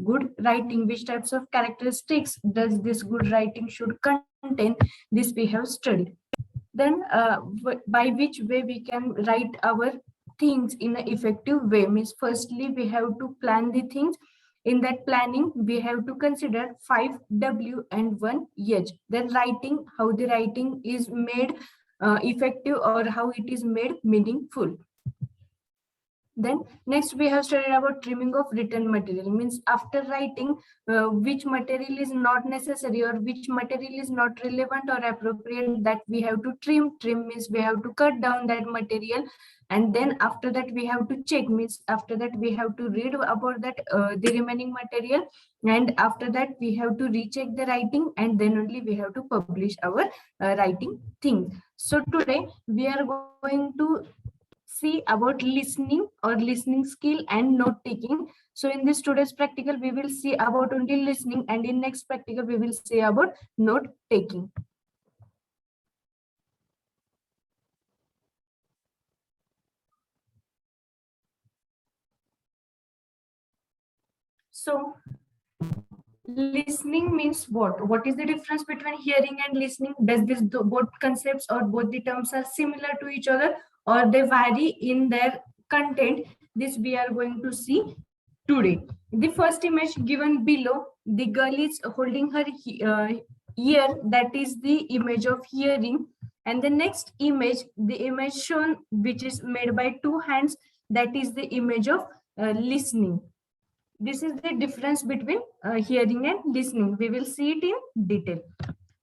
good writing? Which types of characteristics does this good writing should contain? This we have studied. Then by which way we can write our things in an effective way means firstly we have to plan the things. In that planning we have to consider 5 W and 1 H. Then writing, how the writing is made effective or how it is made meaningful. Then next we have studied about trimming of written material means after writing which material is not necessary or which material is not relevant or appropriate, that we have to trim. Trim means we have to cut down that material, and then after that we have to check means after that we have to read about that the remaining material, and after that we have to recheck the writing, and then only we have to publish our writing things. So today we are going to see about listening or listening skill and note taking. So in this today's practical we will see about only listening, and in next practical we will see about note taking. So listening means what? What is the difference between hearing and listening? Does this both concepts or both the terms are similar to each other or they vary in their content? This we are going to see today. The first image given below, the girl is holding her ear, that is the image of hearing. And the next image, the image shown which is made by two hands, that is the image of listening. This is the difference between hearing and listening. We will see it in detail.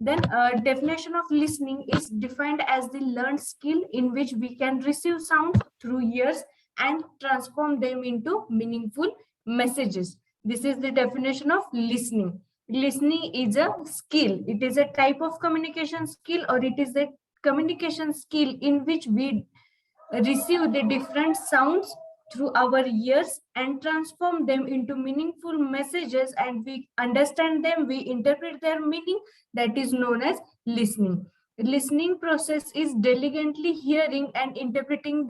Then definition of listening is defined as the learned skill in which we can receive sound through ears and transform them into meaningful messages. This is the definition of listening. Listening is a skill. It is a type of communication skill, or it is a communication skill in which we receive the different sounds through our ears and transform them into meaningful messages, and we understand them, we interpret their meaning. That is known as listening. Listening process is diligently hearing and interpreting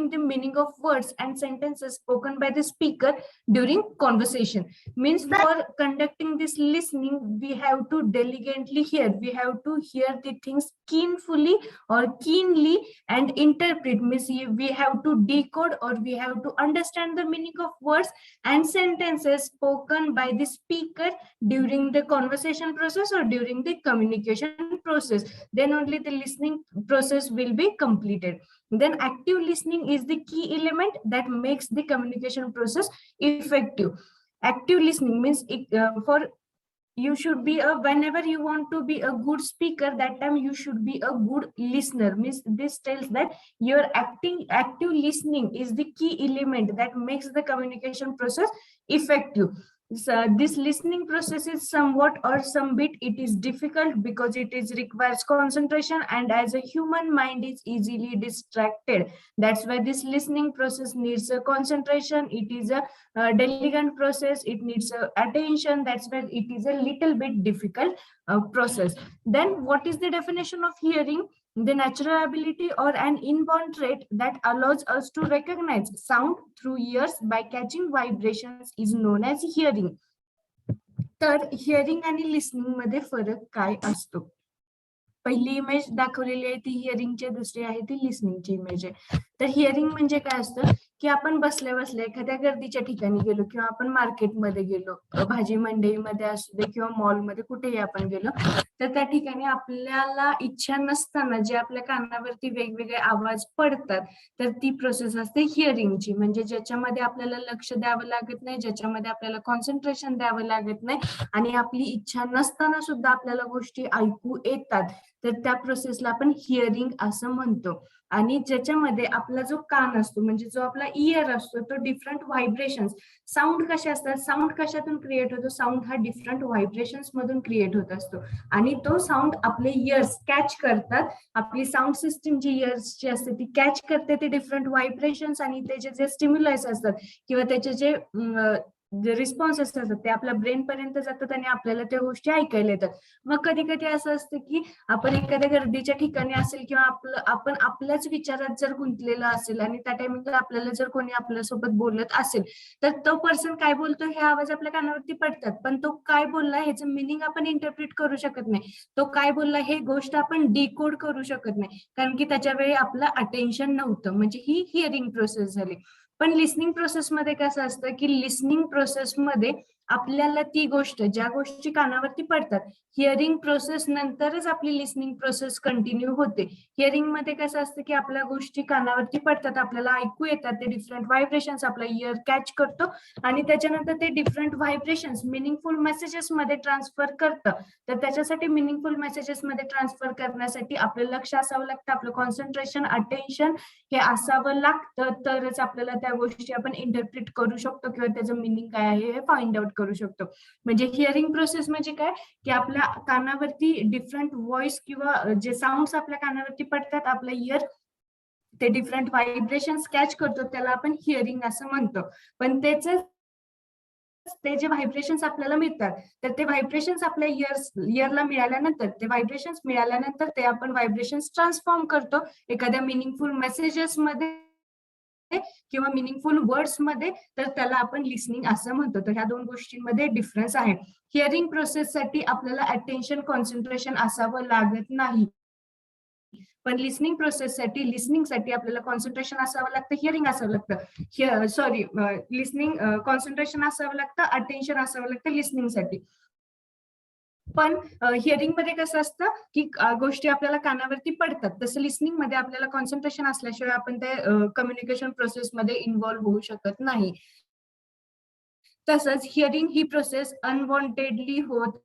the meaning of words and sentences spoken by the speaker during conversation. Means for conducting this listening, we have to diligently hear. We have to hear the things keenly or keenly and interpret. Means we have to decode or we have to understand the meaning of words and sentences spoken by the speaker during the conversation process or during the communication process. Then only the listening process will be completed. Then active listening is the key element that makes the communication process effective. Active listening means for you should be whenever you want to be a good speaker, that time you should be a good listener. Means this tells that your active listening is the key element that makes the communication process effective. So this listening process is somewhat or some bit it is difficult because it is requires concentration, and as a human mind is easily distracted. That's why this listening process needs a concentration. It is a delicate process. It needs attention. That's why it is a little bit difficult process. Then what is the definition of hearing? The natural ability or an inborn trait that allows us to recognize sound through ears by catching vibrations is known as hearing. तर hearing आणि listening मध्ये फरक काय असतो? पहिली image दाखवलेली आहे ती हिअरिंगची, दुसरी आहे ती लिसनिंगची इमेज आहे. तर हिअरिंग म्हणजे काय असतं की आपण बसल्या बसल्या एखाद्या गर्दीच्या ठिकाणी गेलो किंवा आपण मार्केटमध्ये गेलो, भाजी मंडईमध्ये असू दे किंवा मॉलमध्ये कुठेही आपण गेलो, तर त्या ठिकाणी आपल्याला इच्छा नसताना जे आपल्या कानावरती वेगवेगळे आवाज पडतात, तर ती प्रोसेस असते हिअरिंगची. म्हणजे ज्याच्यामध्ये आपल्याला लक्ष द्यावं लागत नाही, ज्याच्यामध्ये आपल्याला कॉन्सन्ट्रेशन द्यावं लागत नाही आणि आपली इच्छा नसताना सुद्धा आपल्याला गोष्टी ऐकू येतात, तर त्या प्रोसेसला आपण हिअरिंग असं म्हणतो. आणि ज्याच्यामध्ये आपला जो कान असतो म्हणजे जो आपला इयर असतो तो डिफरंट व्हायब्रेशन्स, साऊंड कशा असतात, साऊंड कशातून क्रिएट होतो, साऊंड हा डिफरंट व्हायब्रेशन्स मधून क्रिएट होत असतो आणि तो साऊंड आपले इयर्स कॅच करतात. आपली साऊंड सिस्टीम जी इयर्सची असते ती कॅच करते ते डिफरंट व्हायब्रेशन्स, आणि त्याचे जे स्टिम्युलस असतात किंवा त्याचे जे जे रिस्पॉन्स असतात ते आपल्या ब्रेन पर्यंत जातात आणि आपल्याला त्या गोष्टी ऐकायला येतात. मग कधी कधी असं असतं की आपण एखाद्या गर्दीच्या ठिकाणी असेल किंवा आपण आपल्याच विचारात जर गुंतलेलं असेल आणि त्या टाइमिंगला आपल्याला जर कोणी आपल्यासोबत बोलत असेल तर तो पर्सन काय बोलतो हे आवाज आपल्या कानावरती पडतात, पण तो काय बोलला ह्याचं मिनिंग आपण इंटरप्रिट करू शकत नाही. तो काय बोलला हे गोष्ट आपण डिकोड करू शकत नाही, कारण की त्याच्या वेळी आपलं अटेन्शन नव्हतं. म्हणजे ही हिअरिंग प्रोसेस झाली. पण लिसनिंग प्रोसेसमध्ये कसं असतं की लिसनिंग प्रोसेसमध्ये आपल्याला ती गोष्ट, ज्या गोष्टी कानावरती पडतात, हिअरिंग प्रोसेस नंतरच आपली लिसनिंग प्रोसेस कंटिन्यू होते. हिअरिंग मध्ये कसं असतं की आपल्या गोष्टी कानावरती पडतात, आपल्याला ऐकू येतात, ते डिफरंट व्हायब्रेशन्स आपला इयर कॅच करतो आणि त्याच्यानंतर ते डिफरंट व्हायब्रेशन्स मिनिंगफुल मेसेजेस मध्ये ट्रान्सफर करतं. तर त्याच्यासाठी मिनिंगफुल मेसेजेस मध्ये ट्रान्सफर करण्यासाठी आपलं लक्ष असावं लागतं, आपलं कॉन्सन्ट्रेशन, अटेन्शन हे असावं लागतं, तरच आपल्याला त्या गोष्टी आपण इंटरप्रिट करू शकतो किंवा त्याचं मिनिंग काय आहे हे फाइंड आउट करू शकतो. म्हणजे हिअरिंग प्रोसेस म्हणजे काय की आपल्या कानावरती डिफरंट व्हॉइस किंवा जे साऊंड्स आपल्या कानावरती पडतात, आपला इयर ते डिफरंट व्हायब्रेशन्स कॅच करतो, त्याला आपण हिअरिंग असं म्हणतो. पण त्याच ते जे व्हायब्रेशन्स आपल्याला मिळतात तर ते व्हायब्रेशन्स आपल्या इयरला मिळाल्यानंतर, ते व्हायब्रेशन्स मिळाल्यानंतर ते आपण व्हायब्रेशन्स ट्रान्सफॉर्म करतो एखाद्या मिनिंगफुल मेसेजेस मध्ये किंवा मिनिंगफुल वर्ड्स मध्ये, तर त्याला आपण लिसनिंग असं म्हणतो. तर ह्या दोन गोष्टींमध्ये डिफरन्स आहे. हिअरिंग प्रोसेससाठी आपल्याला अटेन्शन, कॉन्सन्ट्रेशन असावं लागत नाही, पण लिसनिंग प्रोसेससाठी, लिसनिंगसाठी आपल्याला कॉन्सन्ट्रेशन असावं लागतं, हिअरिंग असावं लागतं, सॉरी लिसनिंग कॉन्सन्ट्रेशन असावं लागतं, अटेन्शन असावं लागतं लिसनिंगसाठी. पण हिअरिंग मध्ये कसं असतं की गोष्टी आपल्याला कानावरती पडतात, तसं लिसनिंग मध्ये आपल्याला कॉन्सन्ट्रेशन असल्याशिवाय आपण ते कम्युनिकेशन प्रोसेस मध्ये इन्व्हॉल्व्ह होऊ शकत नाही. तसंच हिअरिंग ही प्रोसेस अनवॉन्टेडली होत,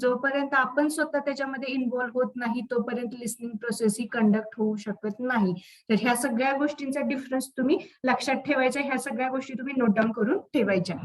जोपर्यंत आपण स्वतः त्याच्यामध्ये इन्व्हॉल्व्ह होत नाही तोपर्यंत लिसनिंग प्रोसेस ही कंडक्ट होऊ शकत नाही. तर ह्या सगळ्या गोष्टींचा डिफरन्स तुम्ही लक्षात ठेवायचा, ह्या सगळ्या गोष्टी तुम्ही नोट डाऊन करून ठेवायच्या.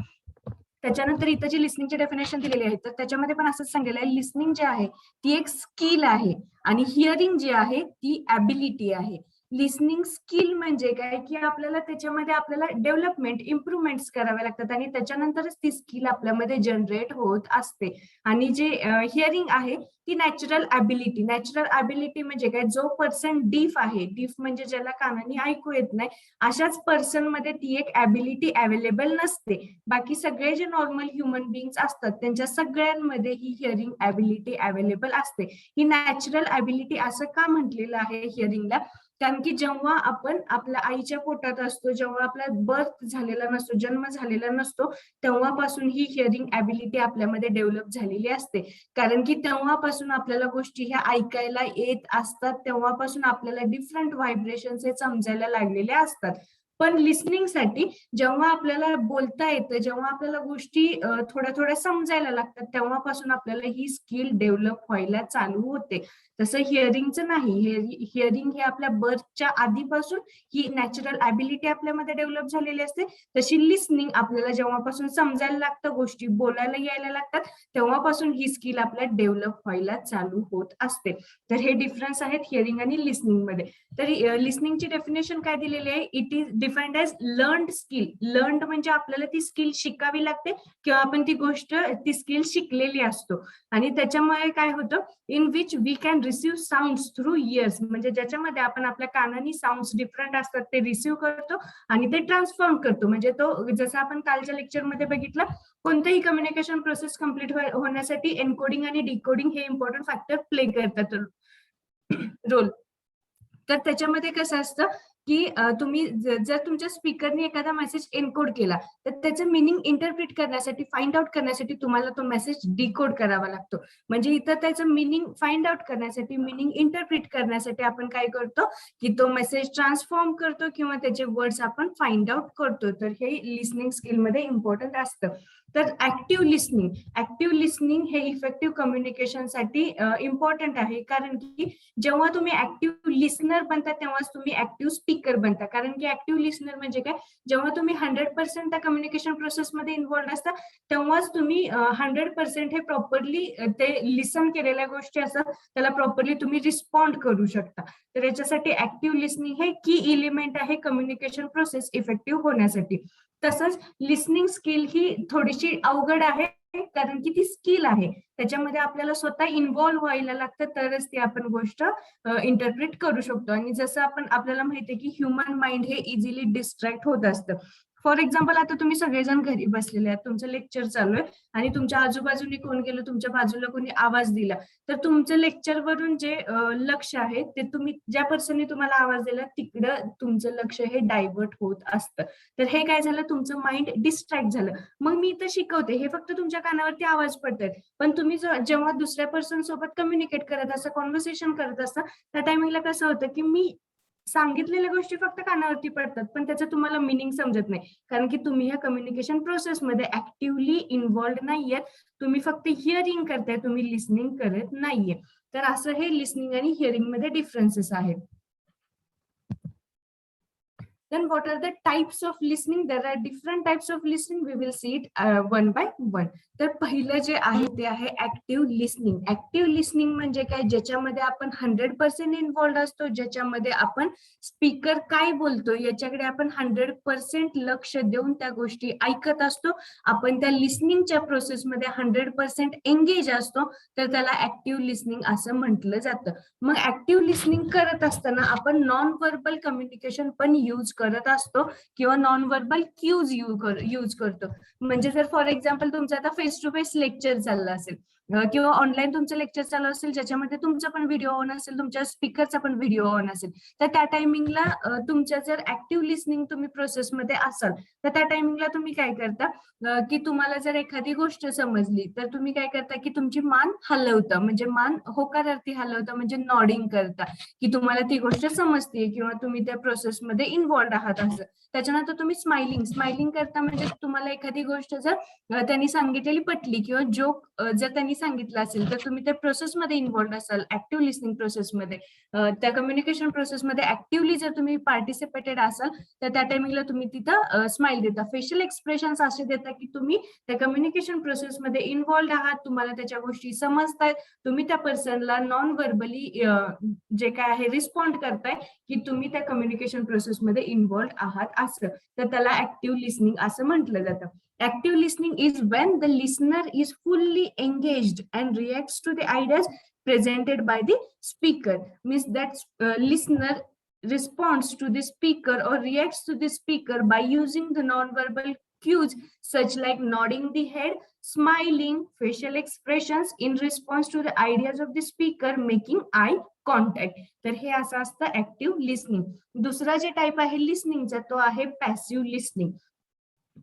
त्याच्यानंतर इथं जी लिसनिंगची डेफिनेशन दिलेली आहे तर त्याच्यामध्ये पण असंच सांगितलं आहे, लिसनिंग जे आहे ती एक स्किल आहे आणि हिअरिंग जी आहे ती ॲबिलिटी आहे. लिसनिंग स्किल म्हणजे काय की आपल्याला त्याच्यामध्ये आपल्याला डेव्हलपमेंट, इम्प्रुव्हमेंट्स कराव्या लागतात आणि त्याच्यानंतरच ती स्किल आपल्यामध्ये जनरेट होत असते. आणि जे हिअरिंग आहे ती नॅचरल ॲबिलिटी, नॅचरल ॲबिलिटी म्हणजे काय, जो पर्सन डीफ आहे, डीफ म्हणजे ज्याला कानाने ऐकू येत नाही, अशाच पर्सन मध्ये ती एक ॲबिलिटी अवेलेबल नसते. बाकी सगळे जे नॉर्मल ह्युमन बिंग्स असतात त्यांच्या सगळ्यांमध्ये ही हिअरिंग ॲबिलिटी अवेलेबल असते. ही नॅचरल ॲबिलिटी असं का म्हटलेलं आहे हिअरिंगला, कारण की जेव्हा आपण आपल्या आईच्या पोटात असतो, जेव्हा आपला बर्थ झालेला नसतो, जन्म झालेला नसतो, तेव्हापासून ही हिअरिंग ॲबिलिटी आपल्यामध्ये डेव्हलप झालेली असते. कारण की तेव्हापासून आपल्याला गोष्टी ह्या ऐकायला येत असतात, तेव्हापासून आपल्याला डिफरंट व्हायब्रेशन्स हे समजायला लागलेले असतात. पण लिसनिंगसाठी जेव्हा आपल्याला बोलता येतं, जेव्हा आपल्याला गोष्टी थोड्या थोड्या समजायला लागतात, तेव्हापासून आपल्याला ही स्किल डेव्हलप व्हायला चालू होते. तसं हिअरिंगचं नाही. हिअरिंग हे आपल्या बर्थच्या आधीपासून ही नॅचरल ॲबिलिटी आपल्यामध्ये डेव्हलप झालेली असते. तशी लिसनिंग आपल्याला जेव्हापासून समजायला लागतं, गोष्टी बोलायला यायला लागतात, तेव्हापासून ही स्किल आपल्याला डेव्हलप व्हायला चालू होत असते. तर हे डिफरन्स आहेत हिअरिंग आणि लिसनिंग मध्ये. तर लिसनिंगची डेफिनेशन काय दिलेली आहे, it is defined as learned skill. Learned म्हणजे आपल्याला ती स्किल शिकावी लागते किंवा आपण ती गोष्ट, ती स्किल शिकलेली असतो. आणि त्याच्यामुळे काय होतं, in which we can receive sounds through ears, म्हणजे ज्याच्यामध्ये आपण आपल्या कानानी साऊंड्स डिफरंट असतात ते रिसीव्ह करतो आणि ते ट्रान्सफॉर्म करतो. म्हणजे तो, जसं आपण कालच्या लेक्चरमध्ये बघितलं, कोणतेही कम्युनिकेशन प्रोसेस कम्प्लीट होण्यासाठी एन्कोडिंग आणि डिकोडिंग हे इम्पॉर्टंट फॅक्टर प्ले करतात रोल. तर त्याच्यामध्ये कसं असतं की तुम्ही जर तुमच्या स्पीकरने एखादा मेसेज एन्कोड केला तर त्याचं मिनिंग इंटरप्रिट करण्यासाठी, फाइंड आउट करण्यासाठी तुम्हाला तो मेसेज डिकोड करावा लागतो. म्हणजे इथं त्याचं मिनिंग फाइंड आउट करण्यासाठी, मिनिंग इंटरप्रिट करण्यासाठी आपण काय करतो की तो मेसेज ट्रान्सफॉर्म करतो किंवा त्याचे वर्ड्स आपण फाइंड आउट करतो. तर हे लिसनिंग स्किलमध्ये इम्पॉर्टंट असतं. तर ऍक्टिव्ह लिसनिंग हे इफेक्टिव्ह कम्युनिकेशनसाठी इम्पॉर्टंट आहे, कारण की जेव्हा तुम्ही ऍक्टिव्ह लिसनर बनता तेव्हाच तुम्ही ऍक्टिव्ह स्पीकर बनता. कारण की ऍक्टिव्ह लिसनर म्हणजे काय, जेव्हा तुम्ही 100% त्या कम्युनिकेशन प्रोसेसमध्ये इन्व्हॉल्ड असता तेव्हाच तुम्ही 100% हे प्रॉपरली ते लिसन केलेल्या गोष्टी असतात त्याला प्रॉपरली तुम्ही रिस्पॉन्ड करू शकता. तर याच्यासाठी ऍक्टिव्ह लिसनिंग हे की एलिमेंट आहे कम्युनिकेशन प्रोसेस इफेक्टिव्ह होण्यासाठी. तसंच लिसनिंग स्किल ही थोडीशी अवघड आहे, कारण की ती स्किल आहे. त्याच्यामध्ये आपल्याला स्वतः इन्व्हॉल्व्ह व्हायला लागतं, तरच ती आपण गोष्ट इंटरप्रिट करू शकतो. आणि जसं आपल्याला माहितीये की ह्युमन माइंड हे इझिली डिस्ट्रॅक्ट होत असतं. फॉर एक्झाम्पल, आता तुम्ही सगळेजण घरी बसलेले आहात, तुमचं लेक्चर चालू आहे आणि तुमच्या आजूबाजूने कोण गेलं, तुमच्या बाजूला कोणी आवाज दिला, तर तुमचं लेक्चर वरून जे लक्ष आहे ते तुम्ही ज्या पर्सनने तुम्हाला आवाज दिला तिकडं तुमचं लक्ष हे डायव्हर्ट होत असतं. तर हे काय झालं, तुमचं माइंड डिस्ट्रॅक्ट झालं. मग मी इथं शिकवते, हे फक्त तुमच्या कानावरती आवाज पडतायत, पण तुम्ही जेव्हा दुसऱ्या पर्सन सोबत कम्युनिकेट करत असता, कॉन्व्हर्सेशन करत असता, त्या टायमिंगला कसं होतं की मी सांगितलेल्या गोष्टी फक्त कानावरती पडतात, पण त्याचं तुम्हाला मिनिंग समजत नाही, कारण की तुम्ही ह्या कम्युनिकेशन प्रोसेसमध्ये ऍक्टिव्हली इन्व्हॉल्ड नाहीये. तुम्ही फक्त हिअरिंग करताय, तुम्ही लिसनिंग करत नाहीये. तर असं हे लिसनिंग आणि हिअरिंग मध्ये डिफरन्सेस आहेत. Then what are the types of listening? There are different types of listening. We will see it one by one. तर पहिलं जे आहे ते आहे ऍक्टिव्ह लिसनिंग. ऍक्टिव्ह लिसनिंग म्हणजे काय, ज्याच्यामध्ये आपण 100% इन्व्हॉल्ड असतो, ज्याच्यामध्ये आपण स्पीकर काय बोलतो याच्याकडे आपण 100% लक्ष देऊन त्या गोष्टी ऐकत असतो. आपण त्या लिसनिंगच्या प्रोसेसमध्ये 100% एंगेज असतो, तर त्याला ऍक्टिव्ह लिसनिंग असं म्हटलं जातं. मग ऍक्टिव्ह लिसनिंग करत असताना आपण नॉन व्हर्बल कम्युनिकेशन पण यूज करत असतो किंवा नॉन व्हर्बल क्यूज यूज करतो. म्हणजे जर फॉर एक्झाम्पल तुमचं आता फेस टू फेस लेक्चर चाललं असेल किंवा ऑनलाईन तुमचं लेक्चर चालू असेल, ज्याच्यामध्ये तुमचा पण व्हिडिओ ऑन असेल, तुमच्या स्पीकरचा पण व्हिडिओ ऑन असेल, तर त्या टायमिंगला तुमच्या जर ऍक्टिव्ह लिसनिंग तुम्ही प्रोसेसमध्ये असाल, तर त्या टायमिंगला तुम्ही काय करता की तुम्हाला जर एखादी गोष्ट समजली तर तुम्ही काय करता की तुमची मान हलवता, म्हणजे मान होकारार्थी हलवता, म्हणजे नॉडिंग करता की तुम्हाला ती गोष्ट समजते किंवा तुम्ही त्या प्रोसेसमध्ये इन्व्हॉल्ड आहात असं. त्याच्यानंतर तुम्ही स्माइलिंग करता, म्हणजे तुम्हाला एखादी गोष्ट जर त्यांनी सांगितलेली पटली किंवा जोक जर त्यांनी सांगितलं असेल, तर तुम्ही त्या प्रोसेसमध्ये इन्व्हॉल्ड असाल, ऍक्टिव्ह लिसनिंग प्रोसेसमध्ये, त्या कम्युनिकेशन प्रोसेसमध्ये ऍक्टिव्हली जर तुम्ही पार्टिसिपेटेड असाल, तर त्या टायमिंगला तुम्ही तिथं स्माइल देता. फेशियल एक्सप्रेशन्स असे देता की तुम्ही त्या कम्युनिकेशन प्रोसेसमध्ये इन्व्हॉल्ड आहात, तुम्हाला त्याच्या गोष्टी समजतायत, तुम्ही त्या पर्सनला नॉन व्हर्बली जे काय आहे रिस्पॉन्ड करताय की तुम्ही त्या कम्युनिकेशन प्रोसेसमध्ये इन्व्हॉल्ड आहात असं. तर त्याला ऍक्टिव्ह लिसनिंग असं म्हटलं जातं. Active listening is when the listener is fully engaged and reacts to the ideas presented by the speaker. Means that listener responds to the speaker or reacts to the speaker by using the non-verbal cues such like nodding the head, smiling, facial expressions in response to the ideas of the speaker, making eye contact. तर हे असं असतं active listening. दुसरा जे type आहे लिसनिंगचा तो आहे passive listening.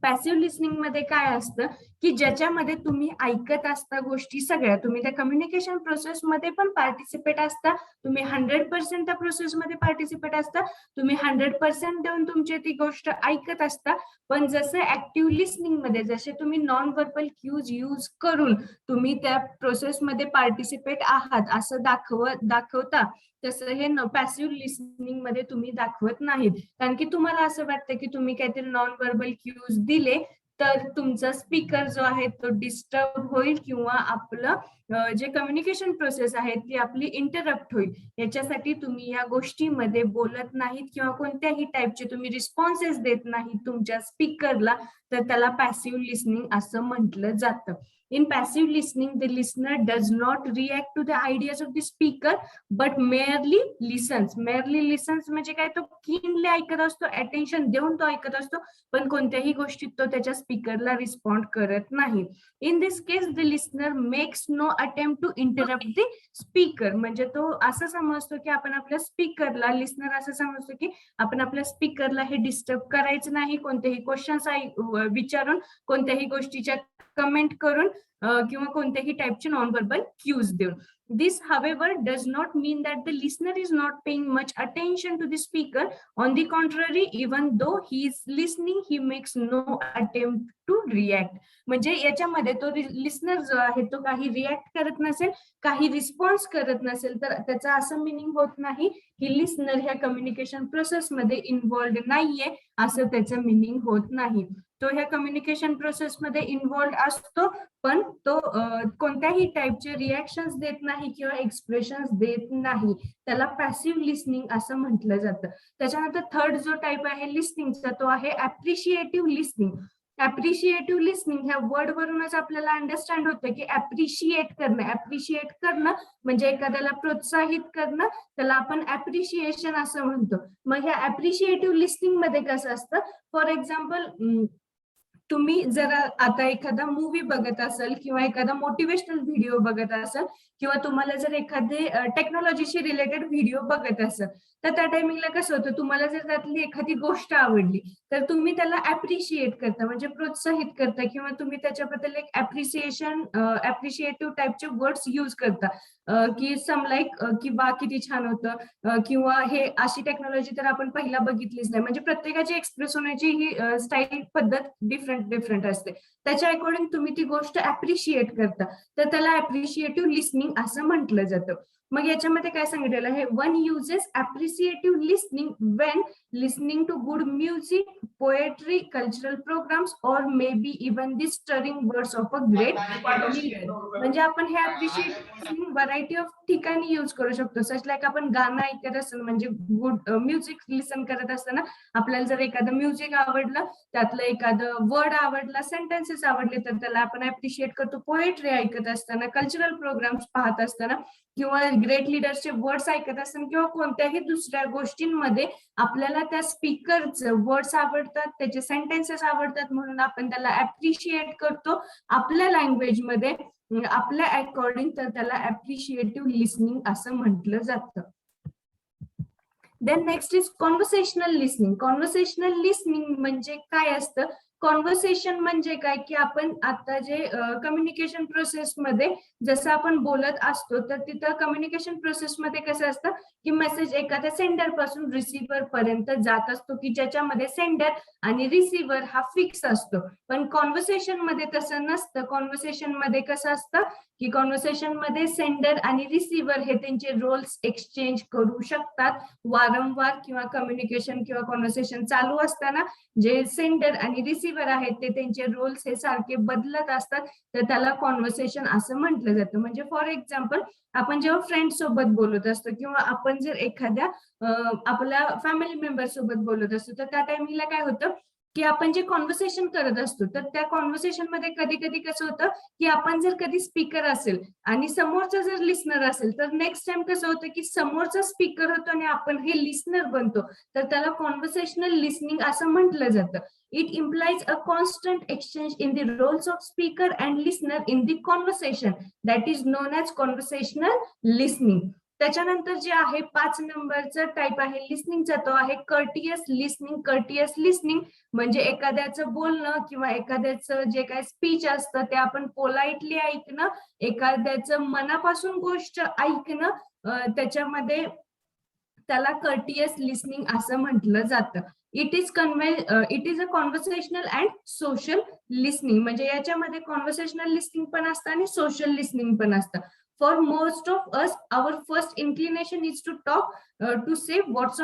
Passive listening मध्ये काय असतं की ज्याच्यामध्ये तुम्ही ऐकत असता गोष्टी सगळ्या, तुम्ही त्या कम्युनिकेशन प्रोसेसमध्ये पण पार्टिसिपेट असता, तुम्ही 100% त्या प्रोसेसमध्ये पार्टिसिपेट असता, तुम्ही 100% देऊन तुमची ती गोष्ट ऐकत असता. पण जसं ऍक्टिव्ह लिसनिंग मध्ये जसे तुम्ही नॉन व्हर्बल क्यूज यूज करून तुम्ही त्या प्रोसेसमध्ये पार्टिसिपेट आहात असं दाखवता, तसं हे पॅसिव्ह लिसनिंग मध्ये तुम्ही दाखवत नाहीत. कारण की तुम्हाला असं वाटतं की तुम्ही काहीतरी नॉन व्हर्बल क्यूज दिले तर तुमचा स्पीकर जो आहे तो डिस्टर्ब होईल किंवा आपलं जे कम्युनिकेशन प्रोसेस आहे ती आपली इंटरप्ट होईल. याच्यासाठी तुम्ही या गोष्टीमध्ये बोलत नाहीत किंवा कोणत्याही टाईपचे तुम्ही रिस्पॉन्सेस देत नाही तुमच्या स्पीकरला, तर त्याला पॅसिव्ह लिसनिंग असं म्हटलं जातं. In passive listening, the listener does not react to the ideas of the speaker, but merely listens. Merely listens म्हणजे काय, तो कीनली ऐकत असतो, अटेन्शन देऊन तो ऐकत असतो, पण कोणत्याही गोष्टीत तो त्याच्या स्पीकरला रिस्पॉन्ड करत नाही. In this case the listener makes no attempt to interrupt the speaker. म्हणजे तो असं समजतो की आपण आपल्या स्पीकरला, लिस्नर असं समजतो की आपण आपल्या स्पीकरला हे डिस्टर्ब करायचं नाही, कोणतेही क्वेश्चन्स विचारून, कोणत्याही गोष्टीच्या कमेंट करून किंवा कोणत्याही टाइपचे नॉन व्हर्बल क्यूज देऊन. This, however, does not mean that the listener is not paying much attention to the speaker. On the contrary, even though he is listening, he makes no attempt to react. म्हणजे याच्यामध्ये तो listener जो आहे तो काही react करत नसेल, काही रिस्पॉन्स करत नसेल, तर त्याचा असं मिनिंग होत नाही की लिस्नर ह्या कम्युनिकेशन प्रोसेसमध्ये इन्व्हॉल्ड नाहीये, असं त्याचं मिनिंग होत नाही. तो ह्या कम्युनिकेशन प्रोसेसमध्ये इन्व्हॉल्ड असतो, पण तो कोणत्याही टाईपचे रिॲक्शन्स देत नाही किंवा एक्सप्रेशन्स देत नाही, त्याला पॅसिव्ह लिस्निंग असं म्हटलं जातं. त्याच्यानंतर थर्ड जो टाईप आहे लिस्निंगचा तो आहे ऍप्रिशिएटिव्ह लिस्निंग. ऍप्रिशिएटिव्ह लिस्निंग ह्या वर्ड वरूनच आपल्याला अंडरस्टँड होतं की ऍप्रिशिएट करणं म्हणजे एखाद्याला प्रोत्साहित करणं, त्याला आपण ऍप्रिशिएशन असं म्हणतो. मग ह्या ऍप्रिशिएटिव्ह लिस्निंग मध्ये कसं असतं, फॉर एक्झाम्पल तुम्ही जर आता एखादा मूवी बघत असाल किंवा एखादा मोटिवेशनल व्हिडिओ बघत असाल किंवा तुम्हाला जर एखादे टेक्नॉलॉजीशी रिलेटेड व्हिडिओ बघत असाल, तर त्या टायमिंगला कसं होतं, तुम्हाला जर त्यातली एखादी गोष्ट आवडली तर तुम्ही त्याला ऍप्रिशिएट करता म्हणजे प्रोत्साहित करता किंवा तुम्ही त्याच्याबद्दल एक ऍप्रिशिएटिव्ह टाईपचे वर्ड्स युज करता की सम लाईक की वा किती छान होतं किंवा हे अशी टेक्नॉलॉजी तर आपण पहिला बघितलीच नाही. म्हणजे प्रत्येकाची एक्सप्रेस होण्याची ही स्टाईल पद्धत डिफरंट असते. त्याच्या अकॉर्डिंग तुम्ही ती गोष्ट ऍप्रिशिएट करता, तर त्याला ऍप्रिशिएटिव्ह लिस्निंग असं म्हटलं जातं. मग याच्यामध्ये काय सांगितलेलं आहे, one uses appreciative listening when listening to good music, poetry, cultural programmes और may be even the stirring words of a great leader. म्हणजे आपण हे ऍप्रिशिएटिव्ह व्हरायटी ऑफ ठिकाणी युज करू शकतो. सच लाईक आपण गाणं ऐकत असताना म्हणजे गुड म्युझिक लिसन करत असताना आपल्याला जर एखादं म्युझिक आवडलं, त्यातलं एखादं वर्ड आवडला, सेंटेन्सेस आवडले तर त्याला आपण ऍप्रिशिएट करतो. पोएट्री ऐकत असताना, कल्चरल प्रोग्राम्स पाहत असताना किंवा ग्रेट लीडर्सचे वर्ड्स ऐकत असताना किंवा कोणत्याही दुसऱ्या गोष्टींमध्ये आपल्याला त्या स्पीकरचं वर्ड्स आवडतात, त्याचे सेंटेन्सेस आवडतात म्हणून आपण त्याला ऍप्रिशिएट करतो आपल्या लँग्वेजमध्ये, आपल्या अकॉर्डिंग, तर त्याला ऍप्रिशिएटिव्ह लिस्निंग असं म्हटलं जातं. Then next is conversational listening. Conversational listening म्हणजे काय असतं, कॉन्व्हर्सेशन म्हणजे काय की आपण आता जे कम्युनिकेशन प्रोसेसमध्ये जसं आपण बोलत असतो तर तिथं कम्युनिकेशन प्रोसेसमध्ये कसं असतं की मेसेज एखाद्या सेंडर पासून रिसिव्हर पर्यंत जात असतो की ज्याच्यामध्ये सेंडर आणि रिसिव्हर हा फिक्स असतो. पण कॉन्व्हर्सेशन मध्ये तसं नसतं. कॉन्व्हर्सेशन मध्ये कसं असतं की कॉन्व्हर्सेशन मध्ये सेंडर आणि रिसिव्हर हे त्यांचे रोल्स एक्सचेंज करू शकतात वारंवार, किंवा कम्युनिकेशन किंवा कॉन्व्हर्सेशन चालू असताना जे सेंडर आणि रिसिव्हर आहेत ते त्यांचे रोल्स हे सारखे बदलत असतात, तर त्याला कॉन्व्हर्सेशन असं म्हटलं जातं. म्हणजे फॉर एक्झाम्पल आपण जेव्हा फ्रेंड सोबत बोलत असतो किंवा आपण जर एखाद्या आपल्या फॅमिली मेंबर सोबत बोलत असतो तर त्या टायमिंगला काय होतं की आपण जे कॉन्व्हर्सेशन करत असतो तर त्या कॉन्व्हर्सेशन मध्ये कधी कधी कसं होतं की आपण जर कधी स्पीकर असेल आणि समोरचा जर लिस्नर असेल तर नेक्स्ट टाइम कसं होतं की समोरचा स्पीकर होतो आणि आपण हे लिस्नर बनतो, तर त्याला कॉन्व्हर्सेशनल लिस्निंग असं म्हटलं जातं. It implies a constant exchange in the roles of speaker and listener in the conversation, that is known as conversational listening. त्याच्यानंतर जे आहे 5 नंबरचा टाईप आहे लिस्निंगचा, तो आहे कर्टियस लिस्निंग. कर्टियस लिस्निंग म्हणजे एखाद्याचं बोलणं किंवा एखाद्याचं जे काही स्पीच असतं ते आपण पोलाइटली ऐकणं, एखाद्याचं मनापासून गोष्ट ऐकणं, त्याच्यामध्ये त्याला कर्टियस लिस्निंग असं म्हटलं जातं. It is a conversational and social listening. म्हणजे याच्यामध्ये कॉन्व्हर्सेशनल लिस्निंग पण असतं आणि सोशल लिस्निंग पण असतं. For most of us, our first inclination is to talk, to say what's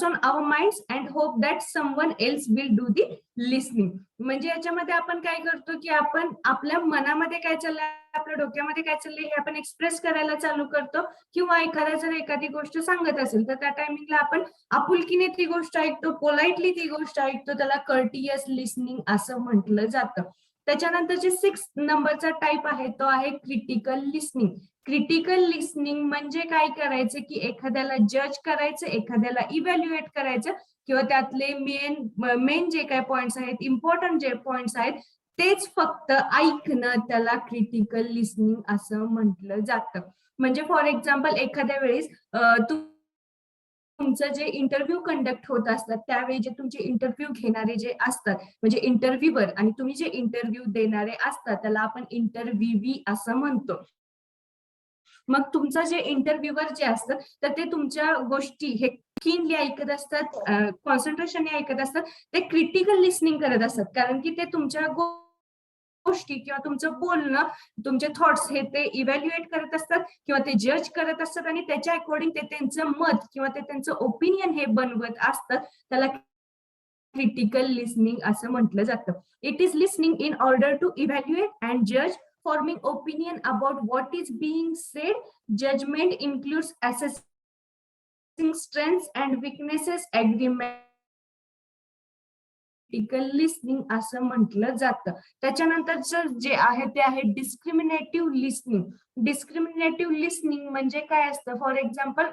on our minds and hope that someone else will do the listening. म्हणजे याच्यामध्ये आपण काय करतो की आपण आपल्या मनामध्ये काय चाललंय, आपल्या डोक्यामध्ये काय चाललंय हे आपण एक्सप्रेस करायला चालू करतो, किंवा एखादा जर एखादी गोष्ट सांगत असेल तर त्या टायमिंगला आपण आपुलकीने ती गोष्ट ऐकतो, पोलाइटली ती गोष्ट ऐकतो, त्याला कर्टियस लिस्निंग असं म्हटलं जातं. त्याच्यानंतर जे 6 नंबरचा टाईप आहे तो आहे क्रिटिकल लिस्निंग. क्रिटिकल लिस्निंग म्हणजे काय करायचं की एखाद्याला जज करायचं, एखाद्याला इव्हॅल्युएट करायचं किंवा त्यातले मेन जे काही पॉइंट्स आहेत, इम्पॉर्टंट जे पॉइंट्स आहेत तेच फक्त ऐकणं, त्याला क्रिटिकल लिस्निंग असं म्हटलं जातं. म्हणजे फॉर एक्झाम्पल एखाद्या वेळेस तुमचं जे इंटरव्ह्यू कंडक्ट होत असतात त्यावेळी जे तुमचे इंटरव्ह्यू घेणारे जे असतात म्हणजे इंटरव्ह्यूवर आणि तुम्ही जे इंटरव्ह्यू देणारे असतात त्याला आपण इंटरव्ह्यूवी असं म्हणतो. मग तुमचं जे इंटरव्ह्यूवर जे असतं तर ते तुमच्या गोष्टी हे कीनली ऐकत असतात, कॉन्सन्ट्रेशनने ऐकत असतात, ते क्रिटिकल लिस्निंग करत असतात, कारण की ते तुमच्या गोष्टी किंवा तुमचं बोलणं, तुमचे थॉट्स हे ते इव्हॅल्युएट करत असतात किंवा ते जज करत असतात आणि त्याच्या अकॉर्डिंग ते त्यांचं मत किंवा ते त्यांचं ओपिनियन हे बनवत असतात, त्याला क्रिटिकल लिसनिंग असं म्हटलं जातं. It is listening in order to evaluate and जज, forming opinion about what is being said. Judgment includes assessing strengths and weaknesses. Agreement critical listening असं म्हटलं जातं. त्याच्यानंतरचं जे आहे ते आहे डिस्क्रिमिनेटिव्ह लिसनिंग. डिस्क्रिमिनेटिव्ह लिसनिंग म्हणजे काय असतं, फॉर एक्झाम्पल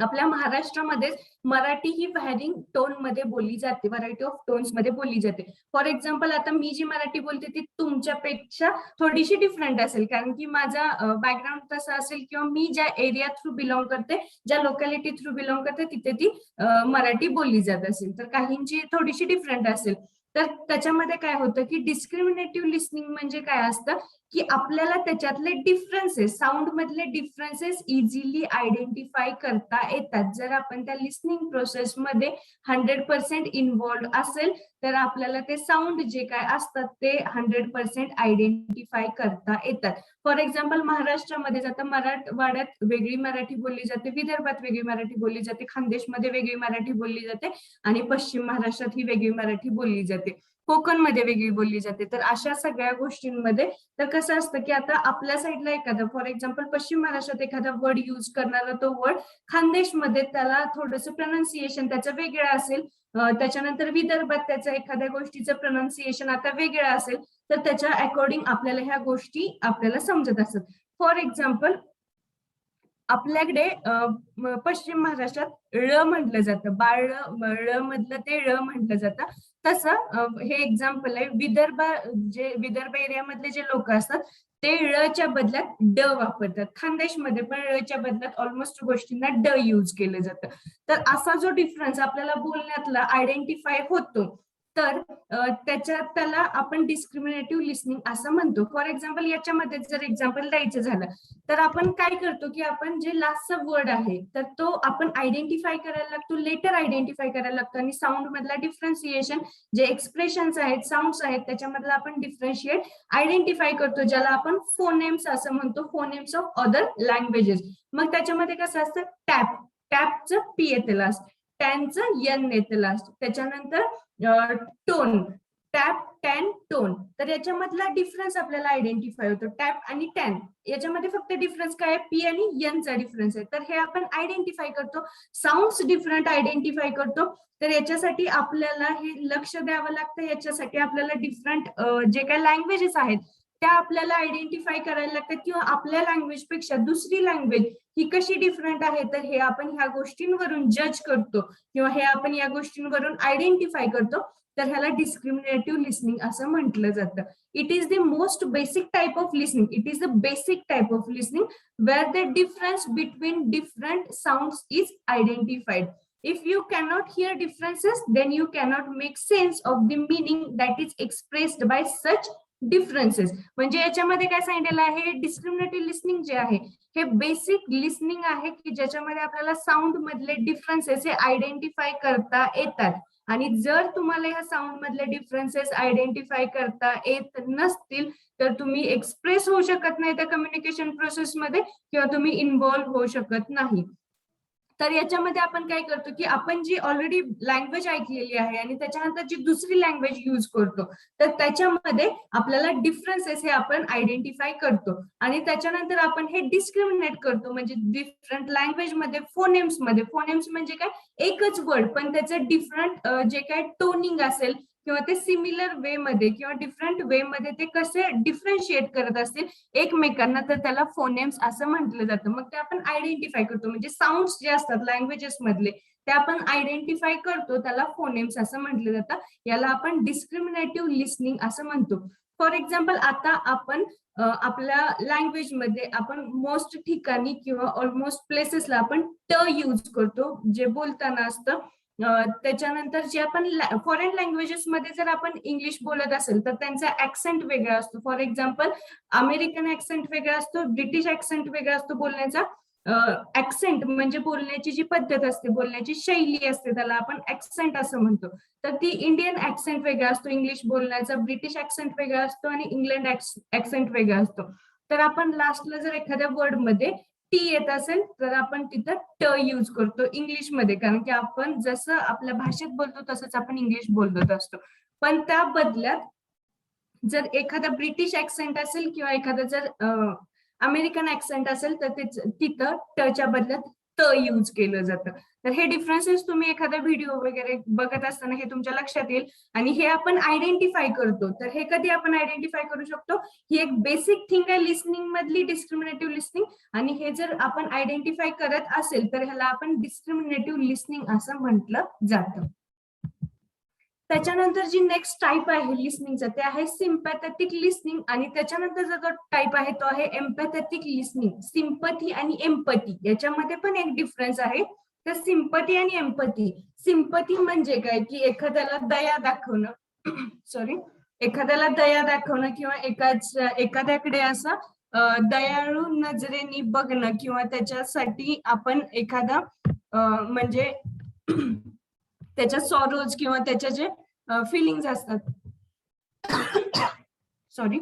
आपल्या महाराष्ट्रामध्ये मराठी ही व्हॅरिंग टोन मध्ये बोलली जाते, व्हरायटी ऑफ टोन्स मध्ये बोलली जाते. फॉर एक्झाम्पल आता मी जी मराठी बोलते ती तुमच्यापेक्षा थोडीशी डिफरंट असेल, कारण की माझा बॅकग्राऊंड तसा असेल किंवा मी ज्या एरिया थ्रू बिलॉंग करते, ज्या लोकॅलिटी थ्रू बिलॉंग करते तिथे ती मराठी बोलली जात असेल, तर काहींची थोडीशी डिफरंट असेल. तर त्याच्यामध्ये काय होतं की डिस्क्रिमिनेटिव्ह लिसनिंग म्हणजे काय असतं की आपल्याला त्याच्यातले डिफरन्सेस, साऊंड मधले डिफरन्सेस इझिली आयडेंटिफाय करता येतात. जर आपण त्या लिसनिंग प्रोसेसमध्ये 100% इन्व्हॉल्व असेल तर आपल्याला ते साऊंड जे काय असतात ते 100% आयडेंटिफाय करता येतात. फॉर एक्झाम्पल महाराष्ट्रामध्ये जातं, मराठवाड्यात वेगळी मराठी बोलली जाते, विदर्भात वेगळी मराठी बोलली जाते, खानदेशमध्ये वेगळी मराठी बोलली जाते आणि पश्चिम महाराष्ट्रात ही वेगळी मराठी बोलली जाते, कोकणमध्ये वेगळी बोलली जाते. तर अशा सगळ्या गोष्टींमध्ये तर कसं असतं की आता आपल्या साईडला एखादा, फॉर एक्झाम्पल पश्चिम महाराष्ट्रात एखादा वर्ड यूज करणारा तो वर्ड खानदेशमध्ये त्याला थोडंसं प्रोनाऊन्सिएशन त्याचं वेगळं असेल, त्याच्यानंतर विदर्भात त्याचं एखाद्या गोष्टीचं प्रोनाऊन्सिएशन आता वेगळं असेल, तर त्याच्या अकॉर्डिंग आपल्याला ह्या गोष्टी आपल्याला समजत असतात. फॉर एक्झाम्पल आपल्याकडे पश्चिम महाराष्ट्रात ळ म्हटलं जातं, बाळ ळ मधलं ते ळ म्हटलं जातं. तसं हे एक्झाम्पल आहे, विदर्भ एरियामधले जे लोक असतात ते ळच्या बदल्यात ड वापरतात. खानदेशमध्ये पण ळच्या बदल्यात ऑलमोस्ट गोष्टींना ड यूज केलं जातं. तर असा जो डिफरन्स आपल्याला बोलण्यातला आयडेंटिफाय होतो, तर त्याला आपण डिस्क्रिमिनेटिव्ह लिसनिंग असं म्हणतो. फॉर एक्झाम्पल याच्यामध्ये जर एक्झाम्पल द्यायचं झालं तर आपण काय करतो की आपण जे लास्टचा वर्ड आहे तर तो आपण आयडेंटिफाय करायला लागतो, लेटर आयडेंटिफाय करायला लागतो आणि साऊंड मधला डिफरन्सिएशन, जे एक्सप्रेशन्स आहेत, साऊंड्स आहेत, त्याच्यामधला आपण डिफरन्शिएट आयडेंटिफाय करतो, ज्याला आपण फोनेम्स असं म्हणतो, फोनेम्स ऑफ अदर लँग्वेजेस. मग त्याच्यामध्ये कसं असतं, टॅप, टॅपचं पी येते लास्ट, टॅनचं यन येते लास्ट, त्याच्यानंतर टोन, टॅप, टॅन, टोन. तर याच्यामधला डिफरन्स आपल्याला आयडेंटिफाय होतो. टॅप आणि टॅन याच्यामध्ये फक्त डिफरन्स काय, पी आणि यनचा डिफरन्स आहे, तर हे आपण आयडेंटिफाय करतो. साऊंड्स डिफरंट आयडेंटिफाय करतो, तर याच्यासाठी आपल्याला हे लक्ष द्यावं लागतं. याच्यासाठी आपल्याला डिफरंट जे काही लँग्वेजेस आहेत त्या आपल्याला आयडेंटिफाय करायला लागतात, किंवा आपल्या लँग्वेज पेक्षा दुसरी लँग्वेज ही कशी डिफरंट आहे तर हे आपण ह्या गोष्टींवरून जज करतो किंवा हे आपण या गोष्टींवरून आयडेंटिफाय करतो. तर ह्याला डिस्क्रिमिनेटिव्ह लिसनिंग असं म्हटलं जातं. It is the most basic type of listening. It is the basic type of listening where the difference between different sounds is identified. If you cannot hear differences, then you cannot make sense of the meaning that is expressed by such differences. म्हणजे याच्यामध्ये काय सांगितलेलं आहे, डिस्क्रिमिनेटिव्ह listening जे आहे हे basic listening आहे की ज्याच्यामध्ये आपल्याला साऊंड मधले डिफरन्सेस हे आयडेंटिफाय करता येतात. आणि जर तुम्हाला ह्या साऊंड मधले डिफरन्सेस आयडेंटिफाय करता येत नसतील तर तुम्ही एक्सप्रेस होऊ शकत नाही त्या कम्युनिकेशन प्रोसेसमध्ये किंवा तुम्ही इन्व्हॉल्व्ह होऊ शकत नाही. तर याच्यामध्ये आपण काय करतो की आपण जी ऑलरेडी लँग्वेज ऐकलेली आहे आणि त्याच्यानंतर जी दुसरी लँग्वेज यूज करतो तर त्याच्यामध्ये आपल्याला डिफरन्सेस हे आपण आयडेंटिफाय करतो आणि त्याच्यानंतर आपण हे डिस्क्रिमिनेट करतो. म्हणजे डिफरंट लँग्वेज मध्ये फोनेम्स म्हणजे काय, एकच वर्ड पण त्याचं डिफरंट जे काय टोनिंग असेल किंवा ते सिमिलर वे मध्ये किंवा डिफरंट वे मध्ये ते कसे डिफरन्शिएट करत असतील एकमेकांना, तर त्याला फोनेम्स असं म्हटलं जातं. मग ते आपण आयडेंटिफाय करतो. म्हणजे साऊंड्स जे असतात लँग्वेजेस मधले ते आपण आयडेंटिफाय करतो, त्याला फोनेम्स असं म्हटलं जातं. याला आपण डिस्क्रिमिनेटिव्ह लिसनिंग असं म्हणतो. फॉर एक्झाम्पल आता आपण आपल्या लँग्वेज मध्ये आपण मोस्ट ठिकाणी किंवा ऑलमोस्ट प्लेसेसला आपण ट यूज करतो जे बोलताना असतं. त्याच्यानंतर जे आपण फॉरेन लँग्वेजेस मध्ये जर आपण इंग्लिश बोलत असेल तर त्यांचा ऍक्सेंट वेगळा असतो. फॉर एक्झाम्पल अमेरिकन ऍक्सेंट वेगळा असतो, ब्रिटिश ऍक्सेंट वेगळा असतो बोलण्याचा. ऍक्सेंट म्हणजे बोलण्याची जी पद्धत असते, बोलण्याची शैली असते, त्याला आपण ऍक्सेंट असं म्हणतो. तर ती इंडियन ऍक्सेंट वेगळा असतो इंग्लिश बोलण्याचा, ब्रिटिश ऍक्सेंट वेगळा असतो आणि इंग्लंड ऍक्सेंट वेगळा असतो. तर आपण लास्टला जर एखाद्या वर्ड मध्ये टी येत असेल तर आपण तिथं ट यूज करतो इंग्लिशमध्ये, कारण की आपण जसं आपल्या भाषेत बोलतो तसंच आपण इंग्लिश बोलत असतो. पण त्या बदल्यात जर एखादा ब्रिटिश ऍक्सेंट असेल किंवा एखादा जर अमेरिकन ऍक्सेंट असेल तर तिथं टच्या बदल्यात त यूज केलं जातं. तर हे डिफरन्सेस तुम्ही एखादा व्हिडिओ वगैरे बघत असताना हे तुमच्या लक्षात येईल आणि हे आपण आयडेंटिफाय करतो. तर हे कधी आपण आयडेंटिफाय करू शकतो? ही एक बेसिक थिंग आहे लिस्निंग मधली, डिस्क्रिमिनेटिव्ह लिस्निंग. आणि हे जर आपण आयडेंटिफाय करत असेल तर ह्याला आपण डिस्क्रिमिनेटिव्ह लिस्निंग असं म्हटलं जातं. त्याच्यानंतर जी नेक्स्ट टाईप आहे लिस्निंगचा ते आहे सिम्पॅथेटिक लिस्निंग, आणि त्याच्यानंतर जो टाईप आहे तो आहे एम्पॅथेटिक लिस्निंग. सिम्पथी आणि एम्पथी याच्यामध्ये पण एक डिफरन्स आहे. तर सिम्पथी आणि एम्पथी, सिम्पथी म्हणजे काय की एखाद्याला दया दाखवणं सॉरी एखाद्याला दया दाखवणं किंवा एखाद्याकडे असं दयाळू नजरेने बघणं किंवा त्याच्यासाठी आपण एखादा म्हणजे त्याच्या सॉरोज किंवा त्याच्या जे फिलिंग्स असतात सॉरी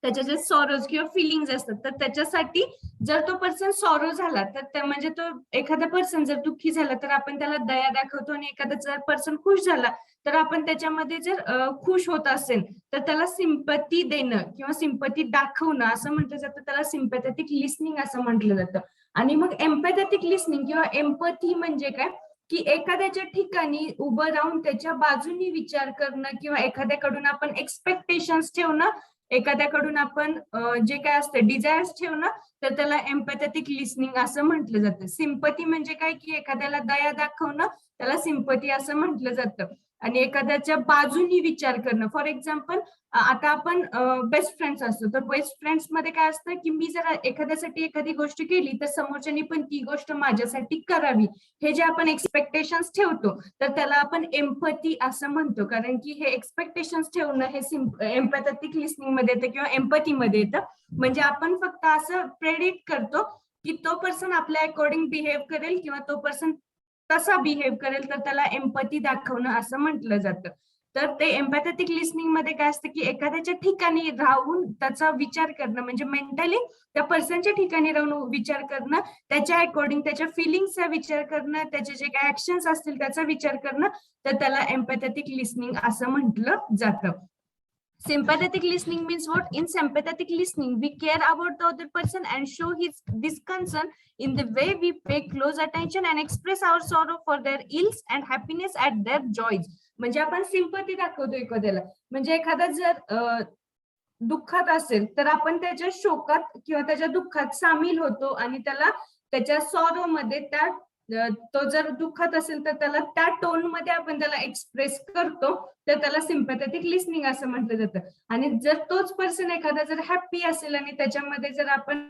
त्याच्या जे सॉरोज किंवा फिलिंग्स असतात तर त्याच्यासाठी जर तो पर्सन सॉरो झाला तर म्हणजे तो एखादा पर्सन जर दुःखी झाला तर आपण त्याला दया दाखवतो, आणि एखादा जर पर्सन खुश झाला तर आपण त्याच्यामध्ये जर खुश होत असेल तर त्याला सिम्पथी देणं किंवा सिम्पथी दाखवणं असं म्हटलं जातं. त्याला सिम्पॅथेटिक लिस्निंग असं म्हटलं जातं. आणि मग एम्पॅथेटिक लिस्निंग किंवा एम्पथी म्हणजे काय की एखाद्याच्या ठिकाणी उभं राहून त्याच्या बाजूनी विचार करणं किंवा एखाद्याकडून आपण एक्सपेक्टेशन्स ठेवणं, एखाद्याकडून आपण जे काय असतं डिझायर्स ठेवणं, तर त्याला एम्पॅथेटिक लिस्निंग असं म्हटलं जातं. सिम्पथी म्हणजे काय की एखाद्याला दया दाखवणं, त्याला सिम्पथी असं म्हटलं जातं. आणि एखाद्याच्या बाजूनी विचार करणं, फॉर एक्झाम्पल आता आपण बेस्ट फ्रेंड्स असतो तर बेस्ट फ्रेंड्स मध्ये काय असतं की मी जर एखाद्यासाठी एखादी गोष्ट केली तर समोरच्यानी पण ती गोष्ट माझ्यासाठी करावी, हे जे आपण एक्सपेक्टेशन्स ठेवतो तर त्याला आपण एम्पथी असं म्हणतो. कारण की हे एक्सपेक्टेशन्स ठेवणं हे एम्पॅथेटिक लिस्निंग मध्ये येतं किंवा एम्पथी मध्ये येतं. म्हणजे आपण फक्त असं प्रेडिक्ट करतो की तो पर्सन आपल्या अकॉर्डिंग बिहेव करेल किंवा तो पर्सन तसा बिहेव करेल, तर त्याला एम्पथी दाखवणं असं म्हटलं जातं. तर ते एम्पॅथेटिक लिस्निंग मध्ये काय असतं की एखाद्याच्या ठिकाणी राहून त्याचा विचार करणं, म्हणजे मेंटली त्या पर्सनच्या ठिकाणी राहून विचार करणं, त्याच्या अकॉर्डिंग त्याच्या फिलिंग्सचा विचार करणं, त्याचे जे काही ऍक्शन्स असतील त्याचा विचार करणं, तर त्याला एम्पॅथेटिक लिस्निंग असं म्हटलं जातं. Sympathetic listening means what? In sympathetic listening, we care about the other person and show this concern in the way we pay close attention and express our sorrow for their ills and happiness at their joys. म्हणजे आपण sympathy दाखवतो एखाद्याला, म्हणजे एखादा जर दुःखात असेल तर आपण त्याच्या शोकात किंवा त्याच्या दुःखात सामील होतो आणि त्याला त्याच्या सॉरो मध्ये तो जर दुःखात असेल तर त्याला त्या टोन मध्ये आपण त्याला एक्सप्रेस करतो, तर त्याला सिम्पॅथेटिक लिस्निंग असं म्हटलं जातं. आणि जर तोच पर्सन एखादा जर हॅप्पी असेल आणि त्याच्यामध्ये जर आपण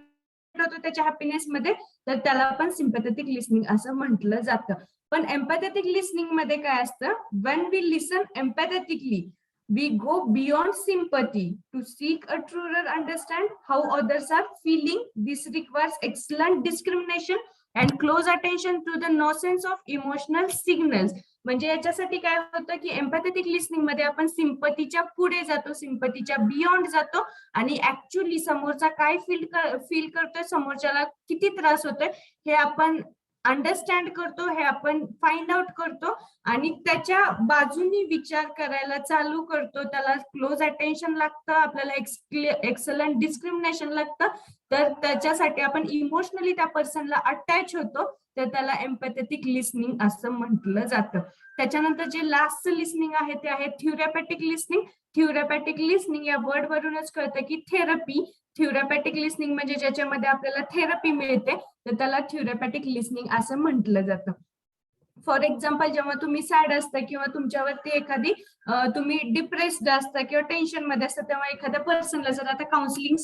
त्याच्या हॅपीनेस मध्ये, तर त्याला आपण सिम्पॅथेटिक लिस्निंग असं म्हटलं जातं. पण एम्पॅथेटिक लिस्निंग मध्ये काय असतं? When we listen empathetically we go beyond sympathy to seek a truer understand how others are feeling. This requires excellent discrimination and close attention to the nuance of emotional signals. म्हणजे याच्यासाठी काय होतं की एम्पॅथेटिक listening मध्ये आपण सिम्पथीच्या पुढे जातो, सिम्पथीच्या beyond जातो आणि ऍक्च्युअली समोरचा काय फील करतोय, समोरच्याला किती त्रास होतोय हे आपण अंडरस्टँड करतो, हे आपण फाइंड आउट करतो आणि त्याच्या बाजूनी विचार करायला चालू करतो. त्याला क्लोज अटेन्शन लागतं, आपल्याला एक्सलंट डिस्क्रिमिनेशन लागतं. तर त्याच्यासाठी आपण इमोशनली त्या पर्सनला अटॅच होतो, तर त्याला एम्पॅथेटिक लिस्निंग असं म्हटलं जातं. त्याच्यानंतर जे लास्ट लिस्निंग आहे ते आहे थ्युरॅपॅटिक लिस्निंग. थ्युरॅपॅटिक लिस्निंग या वर्ड वरूनच कळतं की थेरपी. थ्युरॅपॅटिक लिस्निंग म्हणजे ज्याच्यामध्ये आपल्याला थेरपी मिळते, तर त्याला थ्युरॅपॅटिक लिस्निंग असं म्हटलं जातं. फॉर एक्झाम्पल जेव्हा तुम्ही सॅड असता किंवा तुमच्यावरती एखादी तुम्ही डिप्रेस्ड असता किंवा टेन्शन मध्ये असता, तेव्हा एखाद्या पर्सनला जर आता काउन्सिलिंग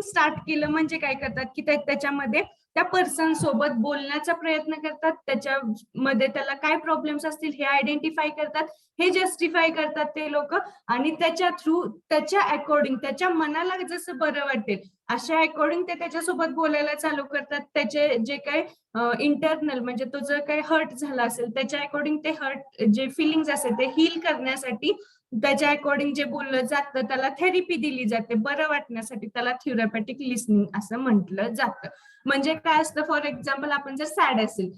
स्टार्ट केलं म्हणजे काय करतात की त्याच्यामध्ये त्या पर्सन सोबत बोलण्याचा प्रयत्न करतात, त्याच्यामध्ये त्याला काय प्रॉब्लेम्स असतील हे आयडेंटिफाय करतात, हे जस्टिफाय करतात ते लोक, आणि त्याच्या थ्रू त्याच्या अकॉर्डिंग त्याच्या मनाला जसं बरं वाटेल अशा अकॉर्डिंग ते त्याच्यासोबत बोलायला चालू करतात. त्याचे जे काही इंटरनल म्हणजे तो जर काही हर्ट झाला असेल त्याच्या अकॉर्डिंग ते हर्ट जे फिलिंग्स असेल ते हील करण्यासाठी त्याच्या अकॉर्डिंग जे बोललं जातं त्याला थेरपी दिली जाते, बरं वाटण्यासाठी त्याला थेरपॅटिक लिसनिंग असं म्हटलं जातं. म्हणजे काय असतं, फॉर एक्झाम्पल आपण जर सॅड असेल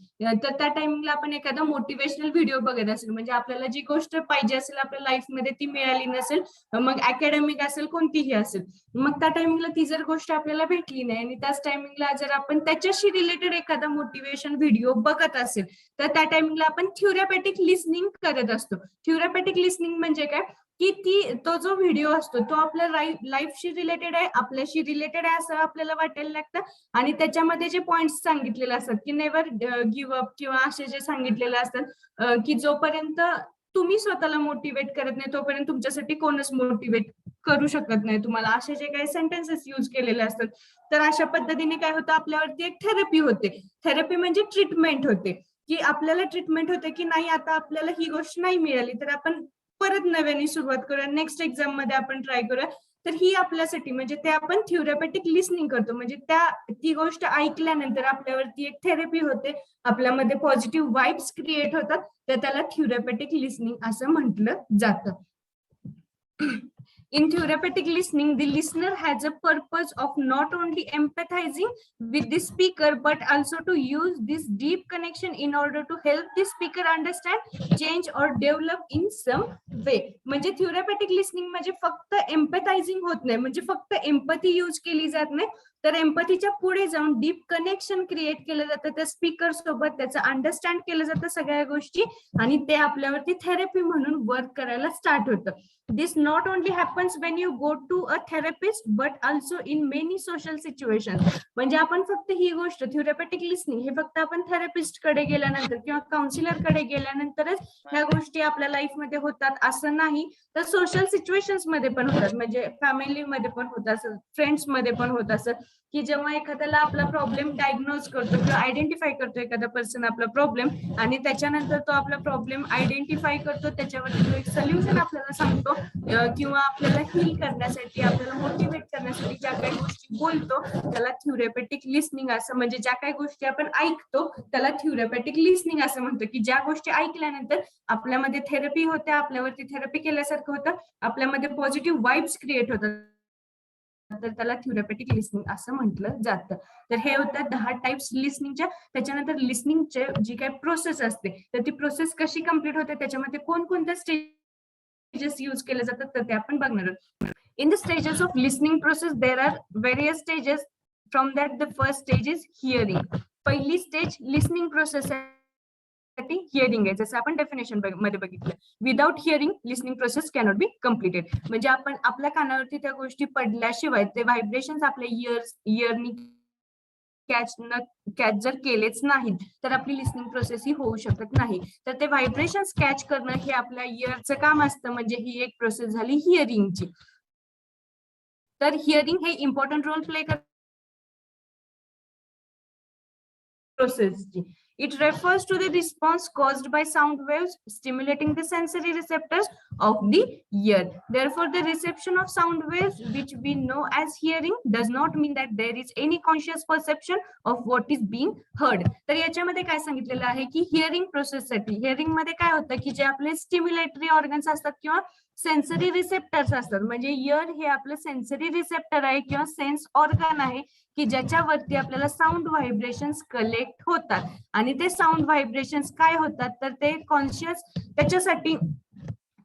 तर त्या टाइमिंगला आपण एखादा मोटिवेशनल व्हिडिओ बघत असेल, म्हणजे आपल्याला जी गोष्ट पाहिजे असेल आपल्या लाईफमध्ये ती मिळाली नसेल, मग अकॅडमिक असेल कोणतीही असेल, मग त्या टाइमिंगला ती जर गोष्ट आपल्याला भेटली नाही आणि त्याच टाइमिंगला जर आपण त्याच्याशी रिलेटेड एखादा मोटिवेशन व्हिडिओ बघत असेल तर त्या टाइमिंगला आपण थेरपॅटिक लिसनिंग करत असतो. थेरपॅटिक लिसनिंग म्हणजे काय की तो जो व्हिडिओ असतो तो आपल्या लाईफशी रिलेटेड आहे, आपल्याशी रिलेटेड आहे असं आपल्याला वाटायला लागतं आणि त्याच्यामध्ये जे पॉइंट्स सांगितलेले असतात की नेव्हर गिव्ह अप किंवा असे जे सांगितलेले असतात की जोपर्यंत तुम्ही स्वतःला मोटिवेट करत नाही तोपर्यंत तुमच्यासाठी कोणच मोटिवेट करू शकत नाही तुम्हाला, असे जे काही सेंटेन्सेस यूज केलेले असतात. तर अशा पद्धतीने काय होतं, आपल्यावरती एक थेरपी होते. थेरपी म्हणजे ट्रीटमेंट होते, की आपल्याला ट्रीटमेंट होते की नाही आता आपल्याला ही गोष्ट नाही मिळाली तर आपण परत नव्याने सुरुवात करूया, नेक्स्ट एक्झाम मध्ये आपण ट्राय करूया. तर ही आपल्यासाठी म्हणजे ते आपण थेरपॅटिक लिसनिंग करतो, म्हणजे ती गोष्ट ऐकल्यानंतर आपल्यावरती एक थेरपी होते, आपल्यामध्ये पॉझिटिव्ह वाइब्स क्रिएट होतात, तर त्याला थेरपॅटिक लिसनिंग असं म्हटलं जातं. In therapeutic listening, the listener has a purpose of not only empathizing with the speaker, but also to use this deep connection in order to help the speaker understand, change or develop in some way. म्हणजे थेरपॅटिक listening म्हणजे फक्त एम्पॅथायझिंग होत नाही, म्हणजे फक्त empathy use केली जात नाही, तर एम्पॅथीच्या पुढे जाऊन डीप कनेक्शन क्रिएट केलं जातं त्या स्पीकर सोबत, त्याचं अंडरस्टँड केलं जातं सगळ्या गोष्टी आणि ते आपल्यावरती थेरपी म्हणून वर्क करायला स्टार्ट होतं. This not only happens when you go to a therapist but also in many social situations. म्हणजे आपण फक्त ही गोष्ट थेरपॅटिक लिसनिंग हे फक्त आपण थेरपिस्ट कडे गेल्यानंतर किंवा काउन्सिलर कडे गेल्यानंतरच ह्या गोष्टी आपल्या लाईफ मध्ये होतात असं नाही, तर सोशल सिच्युएशन्स मध्ये पण होतात, म्हणजे फॅमिलीमध्ये पण होत असं, फ्रेंड्स मध्ये पण होत असं, की जेव्हा एखाद्याला आपला प्रॉब्लेम डायग्नोज करतो किंवा आयडेंटिफाय करतो एखादा पर्सन आपला प्रॉब्लेम आणि त्याच्यानंतर तो आपला प्रॉब्लेम आयडेंटिफाय करतो, त्याच्यावरती तो एक सोल्युशन आपल्याला सांगतो किंवा आपल्याला हील करण्यासाठी आपल्याला मोटिवेट करण्यासाठी ज्या काही गोष्टी बोलतो त्याला थेरपॅटिक लिसनिंग असं, म्हणजे ज्या काही गोष्टी आपण ऐकतो त्याला थेरपॅटिक लिसनिंग असं म्हणतो, की ज्या गोष्टी ऐकल्यानंतर आपल्यामध्ये थेरपी होते, आपल्यावरती थेरपी केल्यासारखं होतं, आपल्यामध्ये पॉझिटिव्ह वाइब्स क्रिएट होतात, तर त्याला थेरपॅटिक लिसनिंग असं म्हटलं जातं. तर हे होतं 10 टाइप्स लिसनिंगच्या. त्याच्यानंतर लिसनिंगचे जी काही प्रोसेस असते तर ती प्रोसेस कशी कम्प्लीट होते, त्याच्यामध्ये कोणकोणत्या स्टेजेस यूज केले जातात तर ते आपण बघणार आहोत. In the stages of listening process there are various stages. From that the first stage is hearing. पहिली स्टेज लिसनिंग प्रोसेस हिअरिंग आहे, जसं आपण डेफिनेशन मध्ये बघितलं. Without hearing listening process cannot be completed. म्हणजे आपण आपल्या कानावरती त्या गोष्टी पडल्याशिवाय ते व्हायब्रेशन आपल्या इयरनी कॅच जर केलेच नाहीत तर आपली लिसनिंग प्रोसेस ही होऊ शकत नाही. तर ते व्हायब्रेशन्स कॅच करणं हे आपल्या इयरचं काम असतं, म्हणजे ही एक प्रोसेस झाली हिअरिंगची. तर हिअरिंग हे इम्पॉर्टंट रोल प्ले करते प्रोसेसची. It refers to the response caused by sound waves stimulating the sensory receptors of the ear. Therefore, the reception of sound waves, which we know as hearing, does not mean that there is any conscious perception of what is being heard. तर याच्यामध्ये काय सांगितलेलं आहे की hearing प्रोसेससाठी, hearing मध्ये काय होतं की जे आपले स्टिम्युलेटरी ऑर्गन्स असतात किंवा सेन्सरी रिसेप्टर्स असतात, म्हणजे इयर हे आपलं सेन्सरी रिसेप्टर आहे किंवा सेन्स ऑर्गन आहे की ज्याच्यावरती आपल्याला साऊंड व्हायब्रेशन्स कलेक्ट होतात आणि ते साऊंड व्हायब्रेशन्स काय होतात तर ते कॉन्शियस, त्याच्यासाठी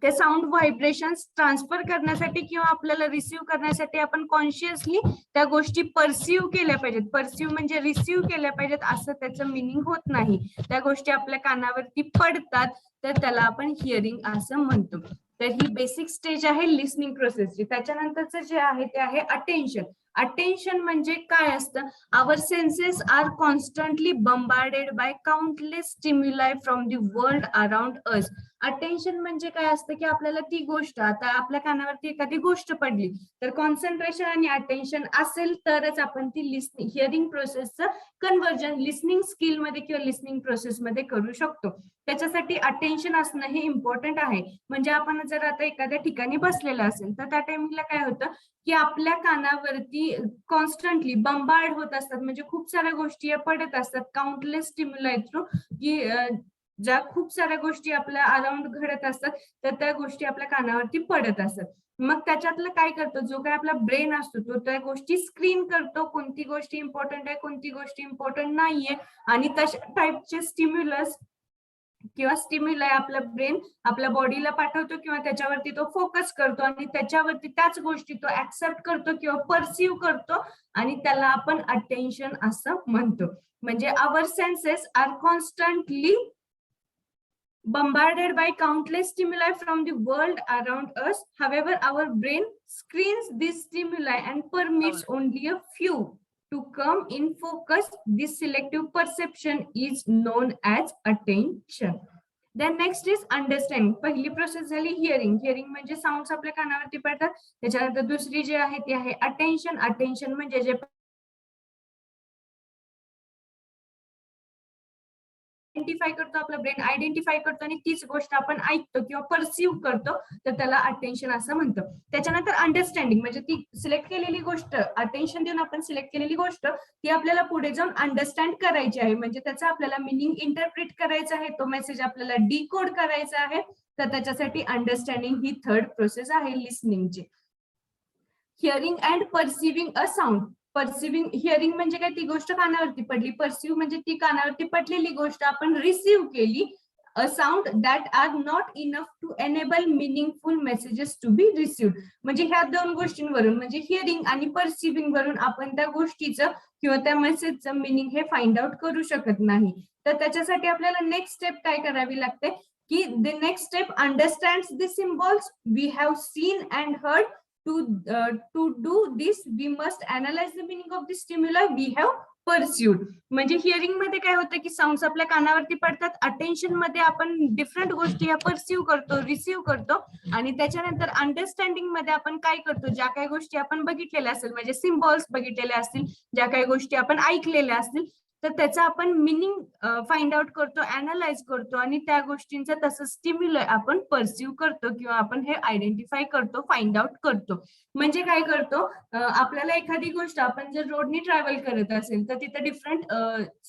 ते साऊंड व्हायब्रेशन्स ट्रान्सफर करण्यासाठी किंवा आपल्याला रिसिव्ह करण्यासाठी आपण कॉन्शियसली त्या गोष्टी परसिव्ह केल्या पाहिजेत. परसिव्ह म्हणजे रिसिव्ह केल्या पाहिजेत असं त्याचं मिनिंग होत नाही. त्या गोष्टी आपल्या कानावरती पडतात तर त्याला आपण हिअरिंग असं म्हणतो. तर ही बेसिक स्टेज आहे लिसनिंग प्रोसेसची. त्याच्यानंतरचं जे आहे ते आहे अटेन्शन. अटेन्शन म्हणजे काय असतं, our senses are constantly bombarded by countless stimuli from the world around us. Attention म्हणजे काय असतं की आपल्याला ती गोष्ट, आता आपल्या कानावरती एखादी गोष्ट पडली तर कॉन्सन्ट्रेशन आणि अटेन्शन असेल तरच आपण ती लिसनिंग हिअरिंग प्रोसेसचं कन्व्हर्जन लिसनिंग स्किल मध्ये किंवा लिसनिंग प्रोसेस मध्ये करू शकतो. त्याच्यासाठी अटेन्शन असणं हे इम्पॉर्टंट आहे. म्हणजे आपण जर आता एखाद्या ठिकाणी बसलेलं असेल तर त्या टाइमिंगला काय होतं की आपल्या कानावरती कॉन्स्टंटली बंबार्ड होत असतात, म्हणजे खूप साऱ्या गोष्टी पडत असतात काउंटलेस स्टिम्युलाय थ्रू, की ज्या खूप साऱ्या गोष्टी आपल्या अराउंड घडत असतात, तर त्या गोष्टी आपल्या कानावरती पडत असतात. मग त्याच्यातलं काय करतो, जो काय आपला ब्रेन असतो तो त्या गोष्टी स्क्रीन करतो, कोणती गोष्टी इम्पॉर्टंट आहे, कोणती गोष्टी इम्पॉर्टंट नाहीये, आणि तशा टाईपचे स्टिम्युलस किंवा स्टिम्युलाय आपला ब्रेन आपल्या बॉडीला पाठवतो किंवा त्याच्यावरती तो फोकस करतो आणि त्याच्यावरती त्याच गोष्टी तो ऍक्सेप्ट करतो किंवा परसिव्ह करतो, आणि त्याला आपण अटेन्शन असं म्हणतो. म्हणजे our senses are constantly bombarded by countless stimuli from the world around us. However, our brain screens these stimuli and permits only a few to come in focus. This selective perception is known as attention. Then next is understanding. पहिली process झाली hearing. Hearing म्हणजे sounds आपल्या कानावरती पडतात. त्याच्यानंतर दुसरी जी आहे ती आहे अटेन्शन. अटेन्शन म्हणजे जे आयडेंटिफाय करतो, आपला ब्रेन आयडेंटिफाय करतो आणि तीच गोष्ट आपण ऐकतो किंवा परसिव्ह करतो, तर त्याला अटेन्शन असं म्हणतो. त्याच्यानंतर अंडरस्टँडिंग म्हणजे ती सिलेक्ट केलेली गोष्ट, अटेन्शन देऊन आपण सिलेक्ट केलेली गोष्ट ती आपल्याला पुढे जाऊन अंडरस्टँड करायची आहे, म्हणजे त्याचा आपल्याला मिनिंग इंटरप्रिट करायचा आहे, तो मेसेज आपल्याला डिकोड करायचा आहे. तर त्याच्यासाठी अंडरस्टँडिंग ही थर्ड प्रोसेस आहे लिसनिंगची. Hearing and perceiving a sound. Perceiving, hearing म्हणजे काय, ती गोष्ट कानावरती पडली. परसिव्ह म्हणजे ती कानावरती पडलेली गोष्ट आपण रिसीव्ह केली. A sound that are not enough to enable meaningful messages to be received. म्हणजे ह्या दोन गोष्टींवरून म्हणजे हिअरिंग आणि परसिव्हिंग वरून आपण त्या गोष्टीचं किंवा त्या मेसेजचं मिनिंग हे फाइंड आउट करू शकत नाही. तर त्याच्यासाठी आपल्याला नेक्स्ट स्टेप काय करावी लागते की the next step understands the symbols we have seen and heard. To do this we must analyze the meaning of the stimuli we have pursued. म्हणजे हिअरिंग मध्ये काय होतं की साऊंड्स आपल्या कानावरती पडतात, अटेन्शन मध्ये आपण डिफरंट गोष्टी या परसिव्ह करतो, रिसीव्ह करतो, आणि त्याच्यानंतर अंडरस्टँडिंग मध्ये आपण काय करतो, ज्या काही गोष्टी आपण बघितलेल्या असतील म्हणजे सिम्बॉल्स बघितलेले असतील, ज्या काही गोष्टी आपण ऐकलेल्या असतील, तर त्याचा आपण मिनिंग फाइंड आउट करतो, अनालाइज करतो, आणि त्या गोष्टींचं तसं स्टिम्युलय आपण परसिव्ह करतो किंवा आपण हे आयडेंटिफाय करतो, फाइंड आउट करतो. म्हणजे काय करतो, आपल्याला एखादी गोष्ट आपण जर रोडनी ट्रॅव्हल करत असेल तर तिथे डिफरंट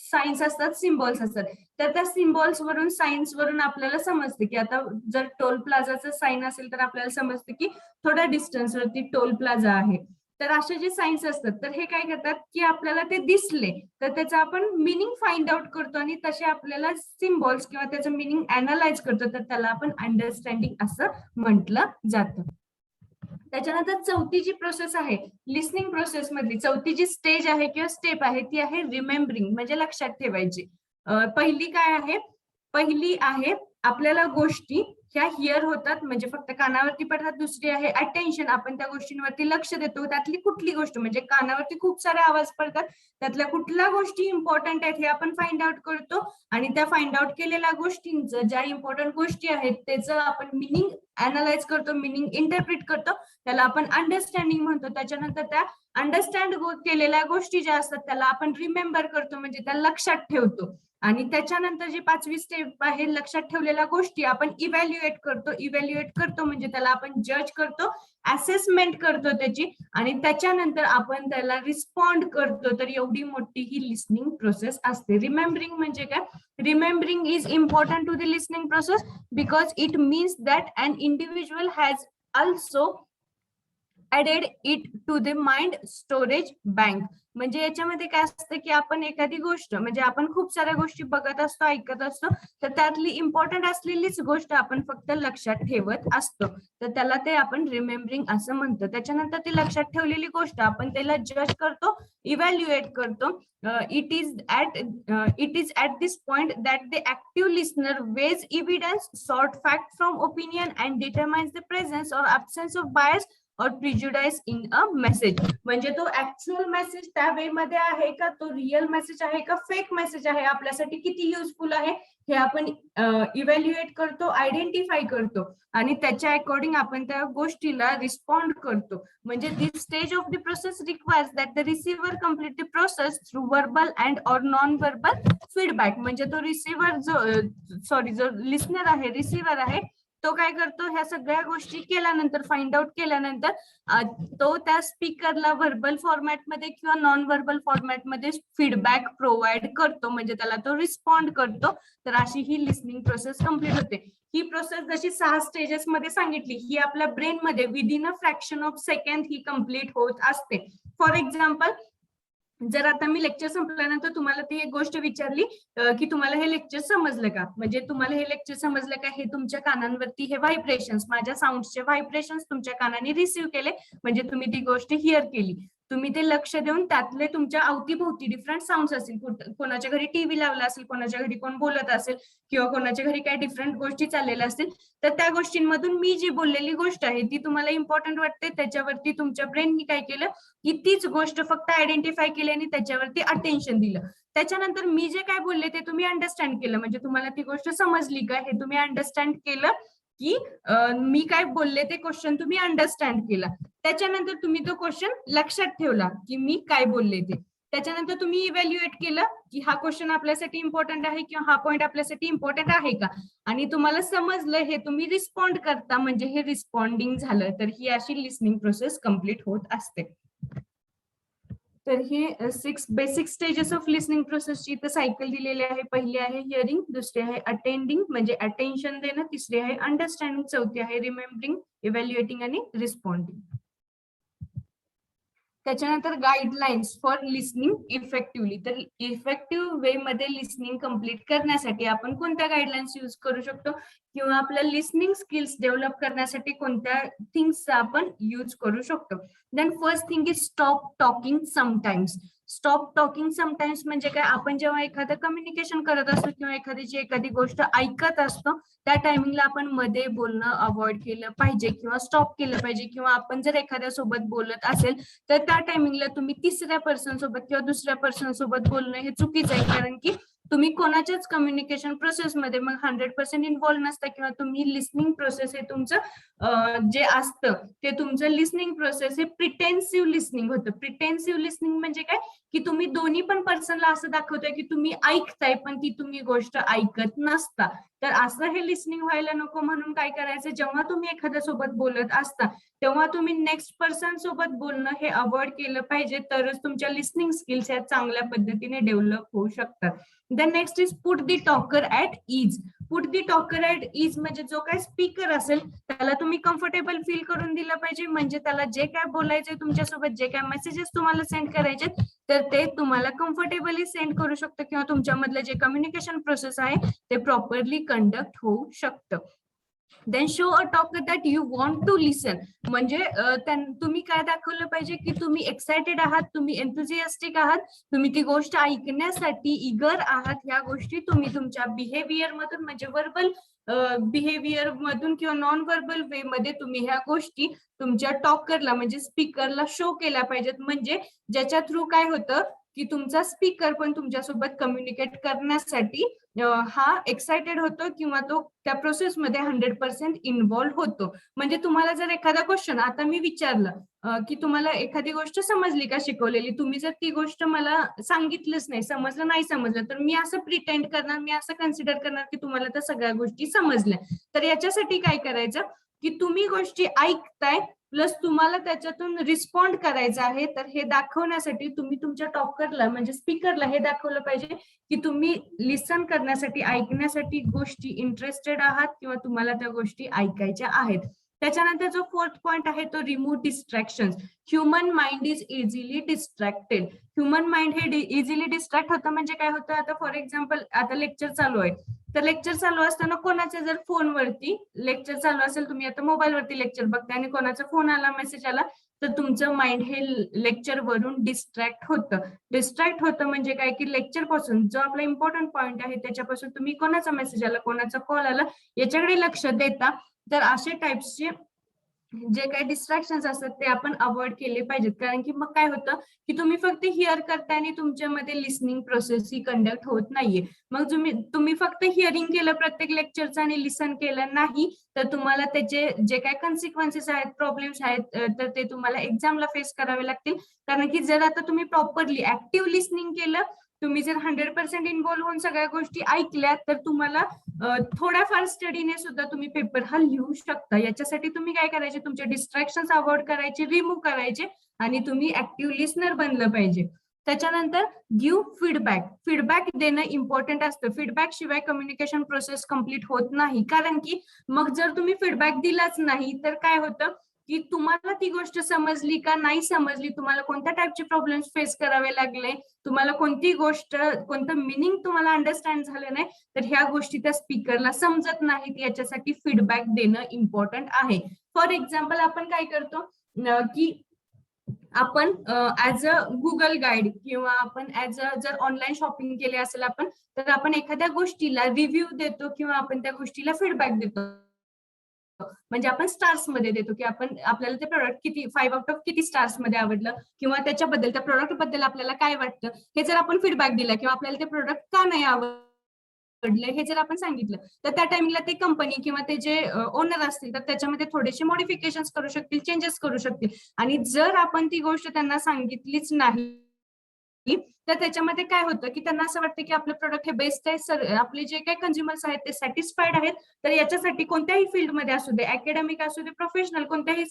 साईन्स असतात, सिम्बॉल्स असतात, तर त्या सिम्बॉल्स वरून सायन्स वरून आपल्याला समजते की आता जर टोल प्लाझाचं साईन असेल तर आपल्याला समजते की थोड्या डिस्टन्सवरती टोल प्लाझा आहे. तर असे जे सायन्स असतात तर हे काय करतात की आपल्याला ते दिसले तर त्याचा आपण मिनिंग फाइंड आउट करतो आणि तसे आपल्याला सिम्बॉल्स किंवा त्याचं मिनिंग अनालाइज करतो, तर त्याला आपण अंडरस्टँडिंग असं म्हटलं जातं. त्याच्यानंतर चौथी जी प्रोसेस आहे लिसनिंग प्रोसेस मधली, चौथी जी स्टेज आहे किंवा स्टेप आहे ती आहे रिमेंबरिंग म्हणजे लक्षात ठेवायची. पहिली काय आहे, पहिली आहे आपल्याला गोष्टी ह्या हिअर होतात म्हणजे फक्त कानावरती पडतात. दुसरी आहे अटेन्शन, आपण त्या गोष्टींवरती लक्ष देतो, त्यातली कुठली गोष्ट म्हणजे कानावरती खूप सारे आवाज पडतात, त्यातल्या कुठल्या गोष्टी इम्पॉर्टंट आहेत हे आपण फाइंड आउट करतो, आणि त्या फाइंड आउट केलेल्या गोष्टींचं ज्या इम्पॉर्टंट गोष्टी आहेत त्याचं आपण मिनिंग अनालाइज करतो, मिनिंग इंटरप्रिट करतो, त्याला आपण अंडरस्टँडिंग म्हणतो. त्याच्यानंतर त्या अंडरस्टँड केलेल्या गोष्टी ज्या असतात त्याला आपण रिमेंबर करतो म्हणजे त्या लक्षात ठेवतो, आणि त्याच्यानंतर जी पाचवी स्टेप आहे लक्षात ठेवलेल्या गोष्टी आपण इव्हॅल्युएट करतो. इव्हॅल्युएट करतो म्हणजे त्याला आपण जज करतो, असेसमेंट करतो त्याची, आणि त्याच्यानंतर आपण त्याला रिस्पॉन्ड करतो. तर एवढी मोठी ही लिसनिंग प्रोसेस असते. रिमेंबरिंग म्हणजे काय, remembering is important to the listening process because it means that an individual has also added it to the mind storage bank. म्हणजे याच्यामध्ये काय असतं की आपण एखादी गोष्ट म्हणजे आपण खूप साऱ्या गोष्टी बघत असतो, ऐकत असतो, तर त्यातली इम्पॉर्टंट असलेलीच गोष्ट आपण फक्त लक्षात ठेवत असतो, तर त्याला ते आपण रिमेंबरिंग असं म्हणतो. त्याच्यानंतर ती लक्षात ठेवलेली गोष्ट आपण त्याला जज करतो, इव्हॅल्युएट करतो. It is at this point that the active listener weighs evidence, sort fact from opinion and determines the presence or absence of bias or prejudice in a message. म्हणजे तो ऍक्च्युअल मेसेज त्या वे मध्ये आहे का, तो real message आहे का, fake message आहे, आपल्यासाठी किती युजफुल आहे हे आपण इव्हॅल्युएट करतो, आयडेंटिफाय करतो, आणि त्याच्या अकॉर्डिंग आपण त्या गोष्टीला रिस्पॉन्ड करतो. म्हणजे this stage of the process requires that the receiver complete the process through verbal and or non verbal feedback. म्हणजे तो रिसिव्हर जो लिस्नर आहे, रिसिव्हर आहे, तो काय करतो, ह्या सगळ्या गोष्टी केल्यानंतर, फाइंड आउट केल्यानंतर तो त्या स्पीकरला व्हर्बल फॉर्मॅटमध्ये किंवा नॉन व्हर्बल फॉर्मॅटमध्ये फीडबॅक प्रोव्हाइड करतो, म्हणजे त्याला तो रिस्पॉन्ड करतो. तर अशी ही लिसनिंग प्रोसेस कम्प्लीट होते. ही प्रोसेस जशी 6 स्टेजेस मध्ये सांगितली, ही आपल्या ब्रेन मध्ये within a fraction of second he complete होत असते. फॉर एक्झाम्पल, जर आता मी लेक्चर संपल्यानंतर तुम्हाला ती एक गोष्ट विचारली की तुम्हाला हे लेक्चर समजलं का, म्हणजे तुम्हाला हे लेक्चर समजलं का, हे तुमच्या कानांवरती हे व्हायब्रेशन्स, माझ्या साऊंडचे व्हायब्रेशन्स तुमच्या कानाने रिसीव्ह केले, म्हणजे तुम्ही ती गोष्ट हिअर केली. तुम्ही ते लक्ष देऊन त्यातले तुमच्या अवतीभोवती डिफरंट साऊंड्स असतील, कोणाच्या घरी टीव्ही लावला असेल, कोणाच्या घरी कोण बोलत असेल, किंवा कोणाच्या घरी काही डिफरंट गोष्टी चाललेल्या असतील, तर त्या गोष्टींमधून मी जी बोललेली गोष्ट आहे ती तुम्हाला इम्पॉर्टंट वाटते, त्याच्यावरती तुमच्या ब्रेननी काय केलं की तीच गोष्ट फक्त आयडेंटिफाय केली आणि त्याच्यावरती अटेन्शन दिलं. त्याच्यानंतर मी जे काय बोलले ते तुम्ही अंडरस्टँड केलं, म्हणजे तुम्हाला ती गोष्ट समजली का हे तुम्ही अंडरस्टँड केलं, की मी काय बोलले ते क्वेश्चन तुम्ही अंडरस्टँड केला. त्याच्यानंतर तुम्ही तो क्वेश्चन लक्षात ठेवला की मी काय बोलले ते. त्याच्यानंतर तुम्ही इव्हॅल्युएट केलं की हा क्वेश्चन आपल्यासाठी इम्पॉर्टंट आहे किंवा हा पॉईंट आपल्यासाठी इम्पॉर्टंट आहे का, आणि तुम्हाला समजलं, हे तुम्ही रिस्पॉन्ड करता, म्हणजे हे रिस्पॉन्डिंग झालं. तर ही अशी लिसनिंग प्रोसेस कम्प्लीट होत असते. तर हे 6 बेसिक स्टेजेस ऑफ लिसनिंग प्रोसेसची इथे सायकल दिलेली आहे. पहिली आहे हिअरिंग, दुसरी आहे अटेंडिंग म्हणजे अटेन्शन देणं, तिसरी आहे अंडरस्टँडिंग, चौथी आहे रिमेंबरिंग, इव्हॅल्युएटिंग आणि रिस्पॉन्डिंग. त्याच्यानंतर गाईडलाईन्स फॉर लिसनिंग इफेक्टिव्हली. तर इफेक्टिव्ह वे मध्ये लिसनिंग कम्प्लीट करण्यासाठी आपण कोणत्या गाईडलाईन्स यूज करू शकतो, किंवा आपल्या लिसनिंग स्किल्स डेव्हलप करण्यासाठी कोणत्या थिंग्स आपण यूज करू शकतो. Then first thing is stop talking sometimes. Stop talking sometimes म्हणजे काय, आपण जेव्हा एखादं कम्युनिकेशन करत असतो किंवा एखादी गोष्ट ऐकत असतो, त्या टायमिंगला आपण मध्ये बोलणं अवॉइड केलं पाहिजे किंवा स्टॉप केलं पाहिजे. किंवा आपण जर एखाद्या सोबत बोलत असेल तर त्या टायमिंगला तुम्ही तिसऱ्या पर्सन सोबत किंवा दुसऱ्या पर्सन सोबत बोलणं हे चुकीचं आहे, कारण की तुम्ही कोणाच्याच कम्युनिकेशन प्रोसेसमध्ये मग 100% इन्व्हॉल्व नसता, किंवा तुम्ही लिसनिंग प्रोसेस हे तुमचं जे असतं ते तुमचं लिसनिंग प्रोसेस हे प्रिटेन्सिव्ह लिसनिंग होतं. प्रिटेन्सिव्ह लिसनिंग म्हणजे काय, की तुम्ही दोन्ही पण पर्सनला असं दाखवताय की तुम्ही ऐकताय, पण ती तुम्ही गोष्ट ऐकत नसता. तर असं हे लिसनिंग व्हायला नको, म्हणून काय करायचं, जेव्हा तुम्ही एखाद्या सोबत बोलत असता तेव्हा तुम्ही नेक्स्ट पर्सन सोबत बोलणं हे अवॉइड केलं पाहिजे, तरच तुमच्या लिसनिंग स्किल्स ह्या चांगल्या पद्धतीने डेव्हलप होऊ शकतात. Then next is put the talker at ease. Put the talker at ease म्हणजे जो काय स्पीकर असेल त्याला तुम्ही कम्फर्टेबल फील करून दिलं पाहिजे, म्हणजे त्याला जे काय बोलायचंय तुमच्यासोबत, जे काय मेसेजेस तुम्हाला सेंड करायचे तर ते तुम्हाला कम्फर्टेबली सेंड करू शकतं, किंवा तुमच्यामधलं जे कम्युनिकेशन प्रोसेस आहे ते प्रॉपरली कंडक्ट होऊ शकतं. Then show a talker that you want to listen. म्हणजे तुम्ही काय दाखवलं पाहिजे की तुम्ही एक्सायटेड आहात, तुम्ही एन्थुझियास्टिक आहात, तुम्ही ती गोष्ट ऐकण्यासाठी इगर आहात. ह्या गोष्टी तुम्ही तुमच्या बिहेवियर मधून, म्हणजे वर्बल बिहेवियर मधून किंवा नॉन वर्बल वे मध्ये तुम्ही ह्या गोष्टी तुमच्या टॉकरला म्हणजे स्पीकरला शो केल्या पाहिजेत, म्हणजे ज्याच्या थ्रू काय होतं की तुमचा स्पीकर पण तुमच्यासोबत कम्युनिकेट करण्यासाठी हा एक्सायटेड होतो, किंवा तो त्या प्रोसेसमध्ये 100% इन्व्हॉल्व्ह होतो. म्हणजे तुम्हाला जर एखादा क्वेश्चन आता मी विचारलं की तुम्हाला एखादी गोष्ट समजली का शिकवलेली, तुम्ही जर ती गोष्ट मला सांगितलंच नाही, समजलं नाही समजलं, तर मी असं प्रिटेंड करणार, मी असं कन्सिडर करणार की तुम्हाला त्या सगळ्या गोष्टी समजल्या. तर याच्यासाठी काय करायचं की तुम्ही गोष्टी ऐकताय प्लस तुम्हाला त्याच्यातून रिस्पॉन्ड करायचं आहे. तर हे दाखवण्यासाठी तुम्ही तुमच्या टॉकरला म्हणजे स्पीकरला हे दाखवलं पाहिजे की तुम्ही लिसन करण्यासाठी, ऐकण्यासाठी गोष्टी इंटरेस्टेड आहात, किंवा तुम्हाला त्या गोष्टी ऐकायच्या आहेत. त्याच्यानंतर जो फोर्थ पॉइंट आहे तो remove distraction. Human mind is easily distracted. Human mind हे इझिली डिस्ट्रॅक्ट होतं, म्हणजे काय होतं, आता फॉर एक्झाम्पल आता लेक्चर चालू आहे, तर लेक्चर चालू असताना कोणाच्या जर फोनवरती लेक्चर चालू असेल, तुम्ही आता मोबाईलवरती लेक्चर बघताय आणि कोणाचा फोन आला, मेसेज आला, तर तुमचं माइंड हे लेक्चर वरून डिस्ट्रॅक्ट होतं म्हणजे काय की लेक्चर पासून जो आपला इम्पॉर्टंट पॉइंट आहे त्याच्यापासून तुम्ही कोणाचा मेसेज आला, कोणाचा कॉल आला याच्याकडे लक्ष देता. तर असे टाइप्सचे जे काही डिस्ट्रॅक्शन असतात ते आपण अवॉइड केले पाहिजेत, कारण की मग काय होतं की तुम्ही फक्त हिअर करताय आणि तुमच्यामध्ये लिसनिंग प्रोसेस ही कंडक्ट होत नाहीये. मग तुम्ही फक्त हिअरिंग केलं प्रत्येक लेक्चरचं आणि लिसन केलं नाही, तर तुम्हाला त्याचे जे काही कन्सिक्वेन्सेस आहेत, प्रॉब्लेम्स आहेत, तर ते तुम्हाला एक्झामला फेस करावे लागतील. कारण की जर आता तुम्ही प्रॉपरली ऍक्टिव्ह लिसनिंग केलं तुम्ही जर 100% इन्व्हॉल्व्ह होऊन सगळ्या गोष्टी ऐकल्या तर तुम्हाला थोड्याफार स्टडीने सुद्धा तुम्ही पेपर हा लिहू शकता. याच्यासाठी तुम्ही काय करायचे, तुमचे डिस्ट्रॅक्शन अवॉइड करायचे, रिमूव्ह करायचे आणि तुम्ही ऍक्टिव्ह लिस्नर बनलं पाहिजे. त्याच्यानंतर गिव्ह फीडबॅक. फीडबॅक देणं इम्पॉर्टंट असतं. फीडबॅक शिवाय कम्युनिकेशन प्रोसेस कम्प्लीट होत नाही. कारण की मग जर तुम्ही फीडबॅक दिलाच नाही तर काय होतं की तुम्हाला ती गोष्ट समजली का नाही समजली, तुम्हाला कोणत्या टाईपचे प्रॉब्लेम्स फेस करावे लागले, तुम्हाला कोणती गोष्ट, कोणतं मिनिंग तुम्हाला अंडरस्टँड झालं नाही, तर ह्या गोष्टी त्या स्पीकरला समजत नाहीत. याच्यासाठी फीडबॅक देणं इम्पॉर्टंट आहे. फॉर एक्झाम्पल आपण काय करतो की आपण ऍज अ गुगल गाईड किंवा आपण ऍज अ जर ऑनलाईन शॉपिंग केले असेल आपण, तर आपण एखाद्या गोष्टीला रिव्ह्यू देतो किंवा आपण त्या गोष्टीला फीडबॅक देतो. म्हणजे आपण स्टार्स मध्ये देतो की आपण आपल्याला ते प्रोडक्ट किती 5 आउट ऑफ किती स्टार्स मध्ये आवडलं किंवा त्याच्याबद्दल, त्या प्रोडक्ट बद्दल आपल्याला काय वाटतं हे जर आपण फीडबॅक दिला किंवा आपल्याला ते प्रोडक्ट का नाही आवडलं हे जर आपण सांगितलं, तर त्या टाइमला ते कंपनी किंवा ते जे ओनर असतील तर त्याच्यामध्ये थोडेसे मॉडिफिकेशन करू शकतील, चेंजेस करू शकतील. आणि जर आपण ती गोष्ट त्यांना सांगितलीच नाही तर त्याच्यामध्ये काय होतं की त्यांना असं वाटतं की आपलं प्रोडक्ट हे बेस्ट आहे, सर आपले जे काही कंझ्युमर्स आहेत ते सॅटिस्फाईड आहेत. तर याच्यासाठी कोणत्याही फील्डमध्ये असू दे, अकॅडमिक असू दे, प्रोफेशनल कोणत्याही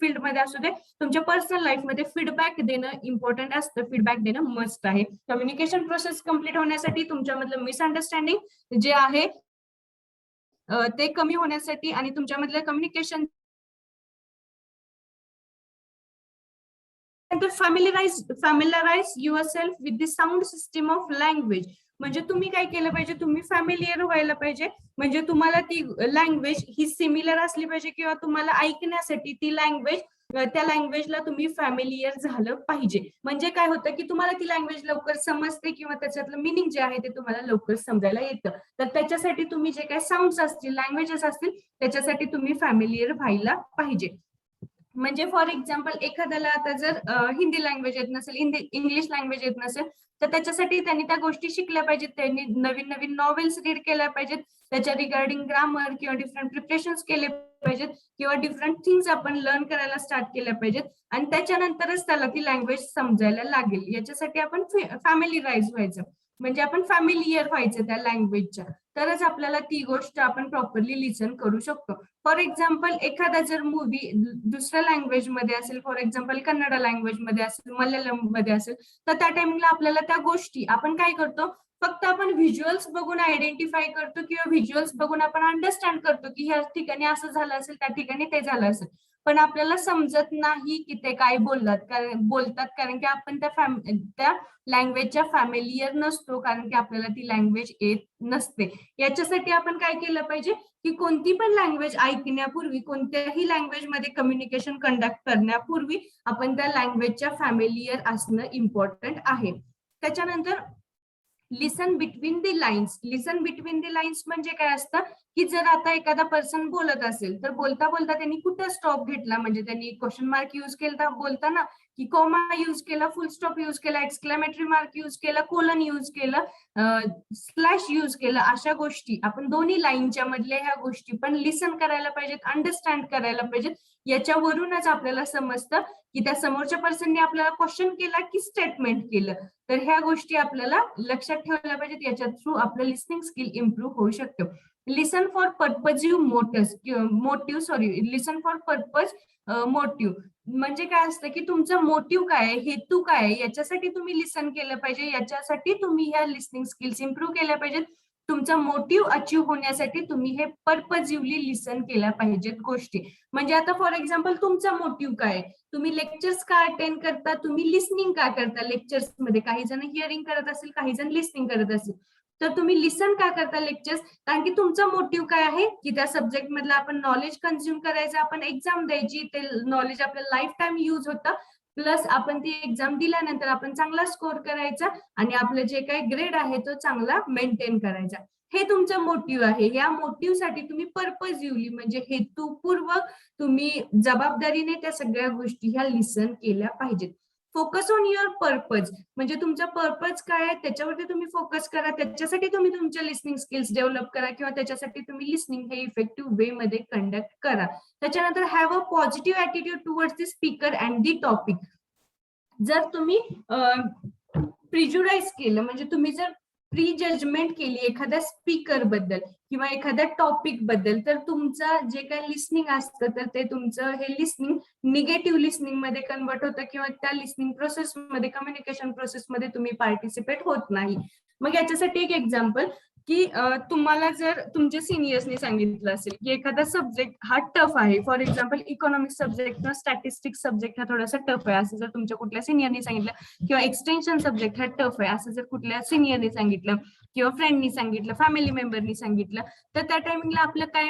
फील्डमध्ये असू दे, तुमच्या पर्सनल लाईफमध्ये फीडबॅक देणं इम्पॉर्टंट असतं. फीडबॅक देणं मस्ट आहे. कम्युनिकेशन प्रोसेस कम्प्लीट होण्यासाठी, तुमच्यामधलं मिसअंडरस्टँडिंग जे आहे ते कमी होण्यासाठी आणि तुमच्यामधलं communication familiarise your self with the sound system of language. म्हणजे तुम्ही काय केलं पाहिजे, तुम्ही फॅमिलियर व्हायला पाहिजे. म्हणजे तुम्हाला ती लँग्वेज ही सिमिलर असली पाहिजे किंवा तुम्हाला ऐकण्यासाठी ती लँग्वेज, त्या लँग्वेजला तुम्ही फॅमिलियर झालं पाहिजे. म्हणजे काय होतं की तुम्हाला ती लँग्वेज लवकर समजते किंवा त्याच्यातलं मिनिंग जे आहे ते तुम्हाला लवकर समजायला येतं. तर त्याच्यासाठी तुम्ही जे काही साऊंड्स असतील, लँग्वेजेस असतील, त्याच्यासाठी तुम्ही फॅमिलियर व्हायला पाहिजे. म्हणजे फॉर एक्झाम्पल एखाद्याला आता जर हिंदी लँग्वेज येत नसेल, इंग्लिश लँग्वेज येत नसेल, तर त्याच्यासाठी त्यांनी त्या गोष्टी शिकल्या पाहिजेत. त्यांनी नवीन नवीन नॉवेल्स रीड केल्या पाहिजेत, त्याच्या रिगार्डिंग ग्रामर किंवा डिफरंट प्रिपरेशन केले पाहिजेत किंवा डिफरंट थिंग्स आपण लर्न करायला स्टार्ट केल्या पाहिजेत आणि त्याच्यानंतरच त्याला ती लँग्वेज समजायला लागेल. याच्यासाठी आपण फॅमिलीराईज व्हायचं, म्हणजे आपण फॅमिलियर व्हायचं त्या लँग्वेजच्या, तरच आपल्याला ती गोष्ट आपण प्रॉपरली लिसन करू शकतो. फॉर एक्झाम्पल एखादा जर मूवी दुसऱ्या लँग्वेज मध्ये असेल, फॉर एक्झाम्पल कन्नड लँग्वेज मध्ये असेल, मल्याळम मध्ये असेल, तर त्या टाइमला आपल्याला त्या गोष्टी आपण काय करतो, फक्त आपण व्हिज्युअल्स बघून आयडेंटिफाय करतो किंवा व्हिज्युअल्स बघून आपण अंडरस्टँड करतो की ह्या ठिकाणी असं झालं असेल, त्या ठिकाणी ते झालं असेल, पण आपल्याला समजत नाही की ते काय बोलतात, कारण की आपण त्या लँग्वेजच्या फॅमिलियर नसतो, कारण की आपल्याला ती लँग्वेज येत नसते. याच्यासाठी आपण काय केलं पाहिजे की कोणती पण लँग्वेज ऐकण्यापूर्वी, कोणत्याही लँग्वेज मध्ये कम्युनिकेशन कंडक्ट करण्यापूर्वी आपण त्या लँग्वेजच्या फॅमिलियर असणं इम्पॉर्टंट आहे. त्याच्यानंतर listen between the lines. Listen between the lines म्हणजे काय असतं की जर आता एखादा पर्सन बोलत असेल तर बोलता बोलता त्यांनी कुठं स्टॉप घेतला, म्हणजे त्यांनी क्वेश्चन मार्क युज केला बोलताना, की कॉमा युज केला, फुल स्टॉप युज केला, एक्सक्लेमेटरी मार्क युज केला, कोलन युज केलं, स्लॅश युज केलं, अशा गोष्टी आपण दोन्ही लाईनच्या मधल्या ह्या गोष्टी पण लिसन करायला पाहिजेत, अंडरस्टँड करायला पाहिजेत. याच्यावरूनच आपल्याला समजतं की त्या समोरच्या पर्सनने आपल्याला क्वेश्चन केला की स्टेटमेंट केलं. तर ह्या गोष्टी आपल्याला लक्षात ठेवल्या पाहिजेत. याच्या थ्रू आपलं लिसनिंग स्किल इम्प्रूव्ह होऊ शकतं. Listen for purposive listen for purpose motive म्हणजे काय असतं की तुमचा मोटिव्ह काय आहे, हेतू काय आहे, याच्यासाठी तुम्ही लिसन केलं पाहिजे. याच्यासाठी तुम्ही ह्या लिसनिंग स्किल्स इम्प्रूव्ह केल्या पाहिजेत. तुमचा मोटिव्ह अचीव्ह होण्यासाठी तुम्ही हे पर्पजिव्हली लिसन केल्या पाहिजेत गोष्टी. म्हणजे आता फॉर एक्झाम्पल तुमचा मोटिव्ह काय आहे, तुम्ही लेक्चर्स का अटेंड करता, तुम्ही लिसनिंग का करता लेक्चर्स मध्ये, काही जण हिअरिंग करत असेल, काही जण लिसनिंग करत असेल, तर तुम्ही लिसन का करता लेक्चर्स, कारण की तुमचा मोटिव्ह काय आहे की त्या सब्जेक्ट मधलं आपण नॉलेज कन्झ्युम करायचं, आपण एक्झाम द्यायची, ते नॉलेज आपल्याला लाईफ टाइम युज होतं, प्लस आपण ती एक्झाम दिल्यानंतर आपण चांगला स्कोर करायचा आणि आपलं जे काही ग्रेड आहे तो चांगला मेंटेन करायचा. हे तुमचं मोटिव्ह आहे. या मोटिव्ह साठी तुम्ही पर्पजिव्हली म्हणजे हेतुपूर्वक तुम्ही जबाबदारीने त्या सगळ्या गोष्टी ह्या लिसन केल्या पाहिजेत. फोकस ऑन युअर पर्पज म्हणजे तुमचा पर्पज काय आहे त्याच्यावरती तुम्ही फोकस करा, त्याच्यासाठी तुम्ही तुमच्या लिसनिंग स्किल्स डेव्हलप करा किंवा त्याच्यासाठी तुम्ही लिसनिंग हे इफेक्टिव्ह वे मध्ये कंडक्ट करा. त्याच्यानंतर have a positive attitude towards the speaker and the topic. जर तुम्ही प्रिज्युडाईज केलं म्हणजे तुम्ही जर प्री जजमेंट केली एखाद्या स्पीकर बद्दल किंवा एखाद्या टॉपिक बद्दल, तर तुमचं जे काही लिस्निंग असतं तर ते तुमचं हे लिस्निंग निगेटिव्ह लिस्निंग मध्ये कन्वर्ट होतं किंवा त्या लिस्निंग प्रोसेसमध्ये, कम्युनिकेशन प्रोसेसमध्ये तुम्ही पार्टिसिपेट होत नाही. मग याच्यासाठी एक एक्झाम्पल की तुम्हाला जर तुमच्या सिनियर्सनी सांगितलं असेल की एखादा सब्जेक्ट हा टफ आहे, फॉर एक्झाम्पल इकॉनॉमिक्स सब्जेक्ट किंवा स्टॅटिस्टिक्स सब्जेक्ट हा थोडासा टफ आहे असं जर तुमच्या कुठल्या सिनियरनी सांगितलं, किंवा एक्सटेन्शन सब्जेक्ट हा टफ आहे असं जर कुठल्या सिनियरनी सांगितलं किंवा फ्रेंडनी सांगितलं, फॅमिली मेंबरनी सांगितलं, तर त्या टायमिंगला आपलं काय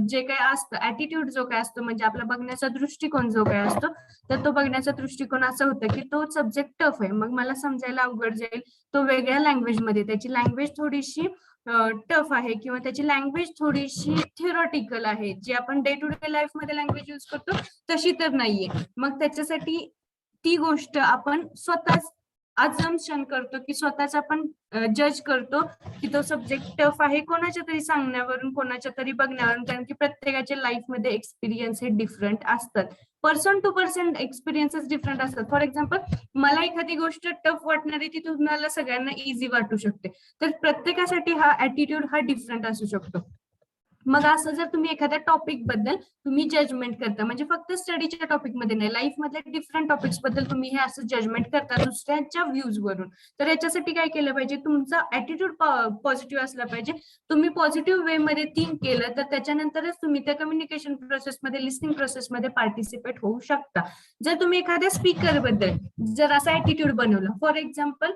जे काय असतं ऍटिट्यूड जो काय असतो म्हणजे आपला बघण्याचा दृष्टिकोन जो काय असतो, तर तो बघण्याचा दृष्टिकोन असा होता की तो सब्जेक्ट टफ आहे, मग मला समजायला अवघड जाईल, तो वेगळ्या लँग्वेजमध्ये, त्याची लँग्वेज थोडीशी टफ आहे किंवा त्याची लँग्वेज थोडीशी थिअरॉटिकल आहे, जी आपण डे टू डे लाईफ मध्ये लँग्वेज यूज करतो तशी तर नाहीये. मग त्याच्यासाठी ती गोष्ट आपण स्वतःच अजम्पशन करतो की स्वतःच आपण जज करतो की तो सब्जेक्ट टफ आहे कोणाच्या तरी सांगण्यावरून, कोणाच्या तरी बघण्यावरून, कारण की प्रत्येकाच्या लाईफमध्ये एक्सपिरियन्स हे डिफरंट असतात. Person to person experiences different असतात. फॉर एक्झाम्पल मला एखादी गोष्ट टफ वाटणारी ती तुम्हाला सगळ्यांना इझी वाटू शकते, तर प्रत्येकासाठी हा ऍटिट्यूड हा डिफरंट असू शकतो. मग असं जर तुम्ही एखाद्या टॉपिक बद्दल तुम्ही जजमेंट करता, म्हणजे फक्त स्टडीच्या टॉपिक मध्ये नाही, लाईफ मधल्या डिफरंट टॉपिक्स बद्दल तुम्ही हे असं जजमेंट करता दुसऱ्यांच्या व्ह्यूज वरून, तर याच्यासाठी काय केलं पाहिजे, तुमचा ऍटिट्यूड पॉझिटिव्ह असला पाहिजे. तुम्ही पॉझिटिव्ह वे मध्ये थिंक केलं तर त्याच्यानंतरच तुम्ही त्या कम्युनिकेशन प्रोसेसमध्ये, लिस्निंग प्रोसेसमध्ये पार्टिसिपेट होऊ शकता. जर तुम्ही एखाद्या स्पीकर बद्दल जर असा ऍटिट्यूड बनवला, फॉर एक्झाम्पल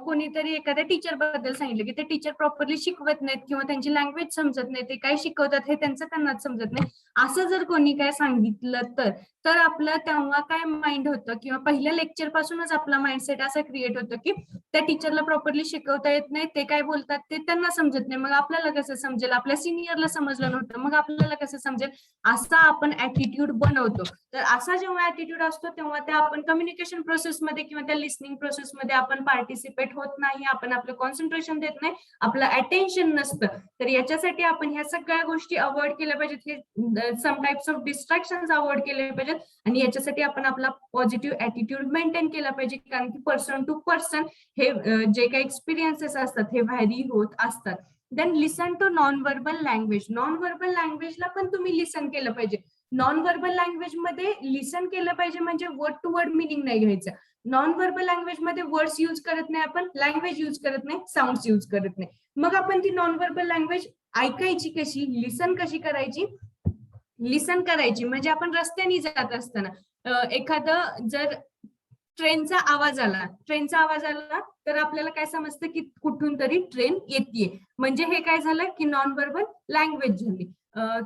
कोणीतरी एखाद्या टीचर बद्दल सांगितलं की ते टीचर प्रॉपरली शिकवत नाहीत किंवा त्यांची लँग्वेज समजत नाही, ते काय शिकवतात हे त्यांनाच समजत नाही, असं जर कोणी काय सांगितलं तर आपलं तेव्हा काय माइंड होतं किंवा पहिल्या लेक्चर पासूनच आपला माइंडसेट असा क्रिएट होतो की त्या टीचरला प्रॉपरली शिकवता येत नाही, ते काय बोलतात ते त्यांना समजत नाही, मग आपल्याला कसं समजेल, आपल्या सिनियरला समजलं नव्हतं मग आपल्याला कसं समजेल, असा आपण ऍटिट्यूड बनवतो. तर असा जेव्हा ऍटिट्यूड असतो तेव्हा त्या आपण कम्युनिकेशन प्रोसेसमध्ये किंवा त्या लिस्निंग प्रोसेसमध्ये आपण पार्टिसिपेट होत नाही, आपण आपलं कॉन्सन्ट्रेशन देत नाही, आपलं अटेन्शन नसतं. तर याच्यासाठी आपण ह्या सगळ्या गोष्टी अवॉइड केल्या पाहिजेत, हे some types of distraction avoid केले पाहिजेत, आणि याच्यासाठी आपण आपला पॉझिटिव्ह ऍटिट्यूड मेंटेन केला पाहिजे, कारण की पर्सन टू पर्सन हे जे काही एक्सपिरियन्सेस असतात हे व्हॅरी होत असतात. Then listen to non verbal language. Non verbal लँग्वेजला पण तुम्ही लिसन केलं पाहिजे. नॉन व्हर्बल लँग्वेज मध्ये लिसन केलं पाहिजे म्हणजे वर्ड टू वर्ड मिनिंग नाही घ्यायचं. नॉन व्हर्बल लँग्वेज मध्ये वर्ड्स यूज करत नाही आपण, लँग्वेज यूज करत नाही, साऊंड यूज करत नाही. मग आपण ती नॉन व्हर्बल लँग्वेज ऐकायची कशी, लिसन कशी करायची, लिसन करायची म्हणजे आपण रस्त्याने जात असताना एखादं जर ट्रेनचा आवाज आला तर आपल्याला काय समजतं की कुठून तरी ट्रेन येते, म्हणजे हे काय झालं की नॉन व्हर्बल लँग्वेज झाली.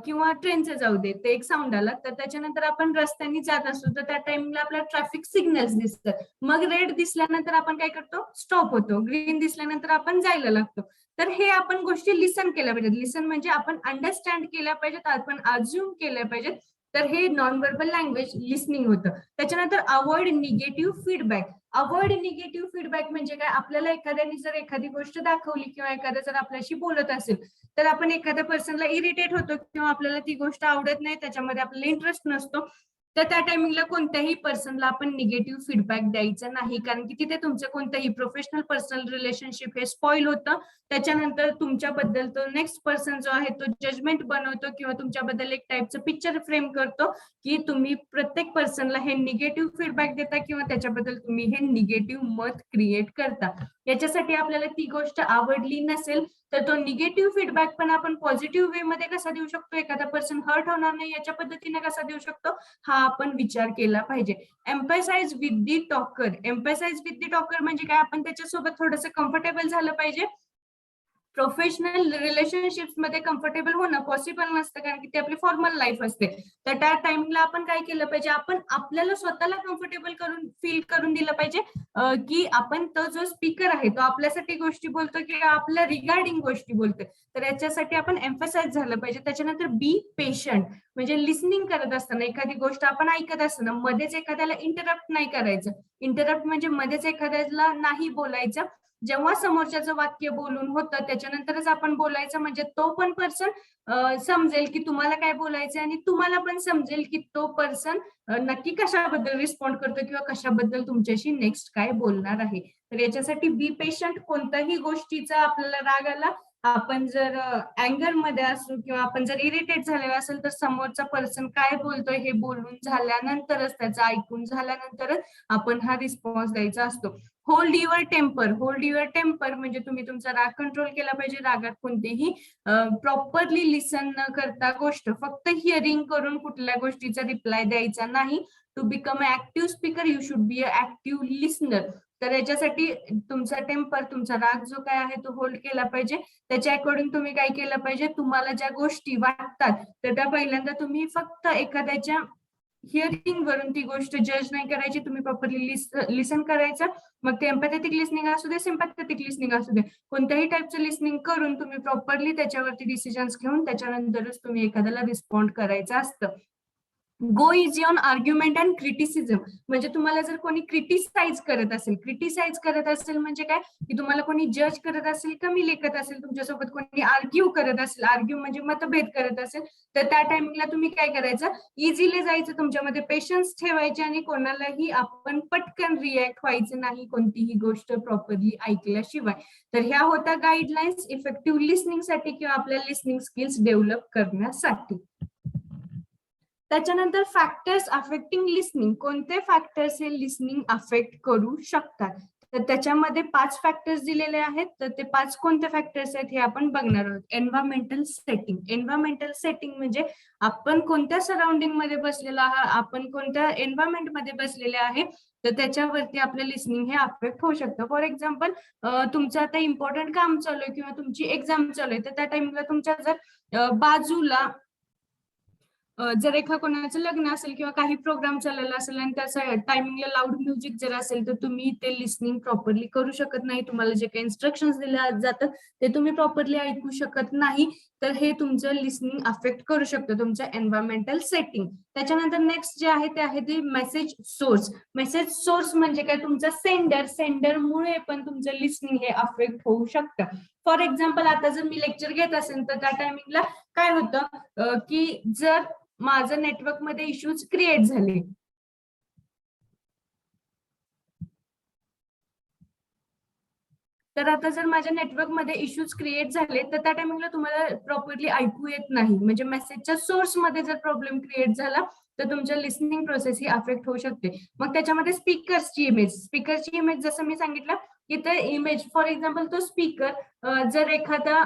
किंवा ट्रेनचं जाऊ दे, ते एक साऊंड आला, तर त्याच्यानंतर आपण रस्त्याने जात असतो तर त्या टाइमला आपल्याला ट्रॅफिक सिग्नल्स दिसतात, मग रेड दिसल्यानंतर आपण काय करतो, स्टॉप होतो, ग्रीन दिसल्यानंतर आपण जायला लागतो. तर हे आपण गोष्टी लिसन केल्या पाहिजेत. लिसन म्हणजे आपण अंडरस्टँड केल्या पाहिजेत, आपण अज्युम केल्या पाहिजेत. तर हे नॉन व्हर्बल लँग्वेज लिसनिंग होतं. त्याच्यानंतर avoid negative feedback. Avoid negative feedback म्हणजे काय, आपल्याला एखाद्याने जर एखादी गोष्ट दाखवली किंवा एखादा जर आपल्याशी बोलत असेल तर आपण एखाद्या पर्सनला इरिटेट होतो किंवा आपल्याला ती गोष्ट आवडत नाही, त्याच्यामध्ये आपल्याला इंटरेस्ट नसतो, तर त्या टायमिंगला कोणत्याही पर्सनला आपण निगेटिव्ह फीडबॅक द्यायचा नाही, कारण की तिथे तुमचं कोणतंही प्रोफेशनल पर्सनल रिलेशनशिप हे स्पॉइल होतं. त्याच्यानंतर तुमच्याबद्दल तो नेक्स्ट पर्सन जो आहे तो जजमेंट बनवतो किंवा तुमच्याबद्दल एक टाइपचं पिक्चर फ्रेम करतो की तुम्ही प्रत्येक पर्सनला हे निगेटिव्ह फीडबॅक देता किंवा त्याच्याबद्दल तुम्ही हे निगेटिव्ह मत क्रिएट करता. याच्यासाठी आपल्याला ती गोष्ट आवडली नसेल तर तो निगेटिव्ह फीडबॅक पण आपण पॉझिटिव्ह वे मध्ये कसा देऊ शकतो, एखादा पर्सन हर्ट होणार नाही याच्या पद्धतीने कसा देऊ शकतो, हा आपण विचार केला पाहिजे. Emphasise with the talker. Emphasise with the talker म्हणजे काय, आपण त्याच्यासोबत थोडंसं कम्फर्टेबल झालं पाहिजे. प्रोफेशनल रिलेशनशिप्स मध्ये कम्फर्टेबल होणं पॉसिबल नसतं, कारण की ते आपली फॉर्मल लाईफ असते. तर त्या टाइमला आपण काय केलं पाहिजे, आपण आपल्याला स्वतःला कम्फर्टेबल करून फील करून दिलं पाहिजे की आपण तो जो स्पीकर आहे तो आपल्यासाठी गोष्टी बोलतो किंवा आपल्या रिगार्डिंग गोष्टी बोलतोय, तर याच्यासाठी आपण एम्फसाइज झालं पाहिजे. त्याच्यानंतर बी पेशंट, म्हणजे लिसनिंग करत असताना एखादी गोष्ट आपण ऐकत असताना मध्येच एखाद्याला इंटरप्ट नाही करायचं. इंटरप्ट म्हणजे मध्येच एखाद्याला नाही बोलायचं, जेव्हा समोरच्याचं वाक्य बोलून होतं त्याच्यानंतरच आपण बोलायचं, म्हणजे तो पण पर्सन समजेल की तुम्हाला काय बोलायचं आणि तुम्हाला पण समजेल की तो पर्सन नक्की कशाबद्दल रिस्पॉन्ड करतो किंवा कशाबद्दल तुमच्याशी नेक्स्ट काय बोलणार आहे. तर याच्यासाठी बी पेशंट. कोणत्याही गोष्टीचा आपल्याला राग आला, आपण जर अँगर मध्ये असू किंवा आपण जर इरिटेट झालेला असेल तर समोरचा पर्सन काय बोलतोय हे बोलून झाल्यानंतरच, त्याचं ऐकून झाल्यानंतरच आपण हा रिस्पॉन्स द्यायचा असतो. Hold your temper. Hold your temper म्हणजे तुम्ही तुमचा राग कंट्रोल केला पाहिजे. रागात कोणतेही प्रॉपरली लिसन न करता गोष्ट, फक्त हिअरिंग करून कुठल्या गोष्टीचा रिप्लाय द्यायचा नाही. To become a active speaker you should be a active listener. तर याच्यासाठी तुमचा टेम्पर, तुमचा राग जो काय आहे तो होल्ड केला पाहिजे. त्याच्या अकॉर्डिंग तुम्ही काय केलं पाहिजे, तुम्हाला ज्या गोष्टी वाटतात तर त्या पहिल्यांदा तुम्ही फक्त एखाद्याच्या हिअरिंग वरून ती गोष्ट जज नाही करायची, तुम्ही प्रॉपरली लिसन करायचं. मग ते एम्पॅथेटिक लिसनिंग असू दे, सिम्पॅथेटिक लिसनिंग असू दे, कोणत्याही टाईपचं लिसनिंग करून तुम्ही प्रॉपरली त्याच्यावरती डिसिजन्स घेऊन त्याच्यानंतरच तुम्ही एखाद्याला रिस्पॉन्ड करायचं असतं. Go easy on argument and criticism. म्हणजे तुम्हाला जर कोणी क्रिटिसाइज करत असेल म्हणजे काय, की तुम्हाला कोणी जज करत असेल, कमी लेखत असेल, तुमच्यासोबत कोणी आर्ग्यू करत असेल, आर्ग्यू म्हणजे मतभेद करत असेल, तर त्या टायमिंगला तुम्ही काय करायचं, इझिली जायचं, तुमच्यामध्ये पेशन्स ठेवायचे आणि कोणालाही आपण पटकन रिॲक्ट व्हायचं नाही कोणतीही गोष्ट प्रॉपरली ऐकल्याशिवाय. तर ह्या होत्या गाईडलाईन्स इफेक्टिव्ह लिसनिंग साठी किंवा आपल्या लिसनिंग स्किल्स डेव्हलप करण्यासाठी. त्याच्यानंतर फॅक्टर्स अफेक्टिंग लिसनिंग. कोणते फॅक्टर्स हे लिसनिंग अफेक्ट करू शकतात, तर त्याच्यामध्ये 5 फॅक्टर्स दिलेले आहेत. तर ते 5 कोणते फॅक्टर्स आहेत हे आपण बघणार आहोत. Environmental setting. एन्व्हायरमेंटल सेटिंग म्हणजे आपण कोणत्या सराउंडिंग मध्ये बसलेलो आहात, आपण कोणत्या एन्व्हायरमेंट मध्ये बसलेले आहे, तर त्याच्यावरती आपलं लिसनिंग हे अफेक्ट होऊ शकतं. फॉर एक्झाम्पल, तुमचं आता इम्पॉर्टंट काम चालू आहे किंवा तुमची एक्झाम चालू आहे, तर त्या टाइमला तुमच्या जर बाजूला जर एका कोणाचं लग्न असेल किंवा काही प्रोग्राम चाललेला असेल आणि त्याचा टायमिंगला लाऊड म्युझिक जर असेल, तर तुम्ही ते लिसनिंग प्रॉपरली करू शकत नाही. तुम्हाला जे काही इन्स्ट्रक्शन्स दिले जातात ते तुम्ही प्रॉपरली ऐकू शकत नाही. तर हे तुमचं लिसनिंग अफेक्ट करू शकतं, तुमचं एन्व्हायरमेंटल सेटिंग. त्याच्यानंतर नेक्स्ट जे आहे ते आहे ते मेसेज सोर्स. मेसेज सोर्स म्हणजे काय, तुमचा सेंडरमुळे पण तुमचं लिसनिंग हे अफेक्ट होऊ शकतं. फॉर एक्झाम्पल, आता जर मी लेक्चर घेत असेल तर त्या टायमिंगला काय होतं की जर माझं नेटवर्क मध्ये इश्यूज क्रिएट झाले, तर आता जर माझ्या नेटवर्क मध्ये इश्यूज क्रिएट झाले तर त्या टायमिंगला तुम्हाला प्रॉपरली ऐकू येत नाही. म्हणजे मेसेजच्या सोर्स मध्ये जर प्रॉब्लेम क्रिएट झाला तर तुमच्या लिसनिंग प्रोसेस ही अफेक्ट होऊ शकते. मग त्याच्यामध्ये स्पीकरची इमेज जसं मी सांगितलं की ते इमेज, फॉर एक्झाम्पल, तो स्पीकर जर एखादा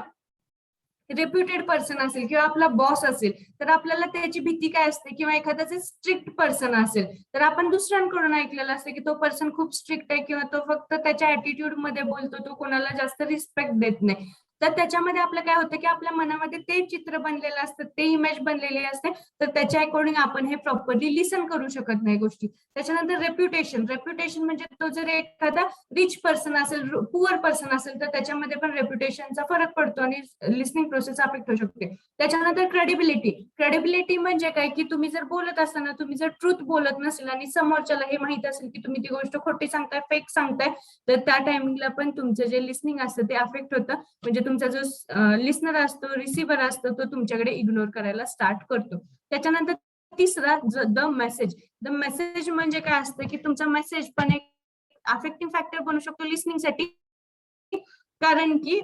रेप्युटेड पर्सन असेल किंवा आपला बॉस असेल तर आपल्याला त्याची भीती काय असते, किंवा एखाद्याचे स्ट्रिक्ट पर्सन असेल तर आपण दुसऱ्यांकडून ऐकलेलं असतं की तो पर्सन खूप स्ट्रिक्ट आहे किंवा तो फक्त त्याच्या ऍटिट्यूड मध्ये बोलतो, तो कोणाला जास्त रिस्पेक्ट देत नाही. तर त्याच्यामध्ये आपलं काय होतं की आपल्या मनामध्ये ते चित्र बनलेलं असतं, ते इमेज बनलेली असते, तर त्याच्या अकॉर्डिंग आपण हे प्रॉपरली लिसन करू शकत नाही गोष्टी. त्याच्यानंतर रेप्युटेशन म्हणजे तो जर एखादा रिच पर्सन असेल, पुअर पर्सन असेल, तर त्याच्यामध्ये पण रेप्युटेशनचा फरक पडतो आणि लिसनिंग प्रोसेस अफेक्ट होऊ शकते. त्याच्यानंतर क्रेडिबिलिटी म्हणजे काय, की तुम्ही जर बोलत असताना तुम्ही जर ट्रूथ बोलत नसेल आणि समोरच्याला हे माहित असेल की तुम्ही ती गोष्ट खोटी सांगताय, फेक सांगताय, तर त्या टायमिंगला पण तुमचं जे लिसनिंग असतं ते अफेक्ट होतं. म्हणजे तुमचा जो लिसनर असतो, रिसिव्हर असतो, तो तुमच्याकडे इग्नोर करायला स्टार्ट करतो. त्याच्यानंतर तिसरा, द मेसेज म्हणजे काय असतं की तुमचा मेसेज पण एक अफेक्टिंग फॅक्टर बनू शकतो लिसनिंग साठी. कारण की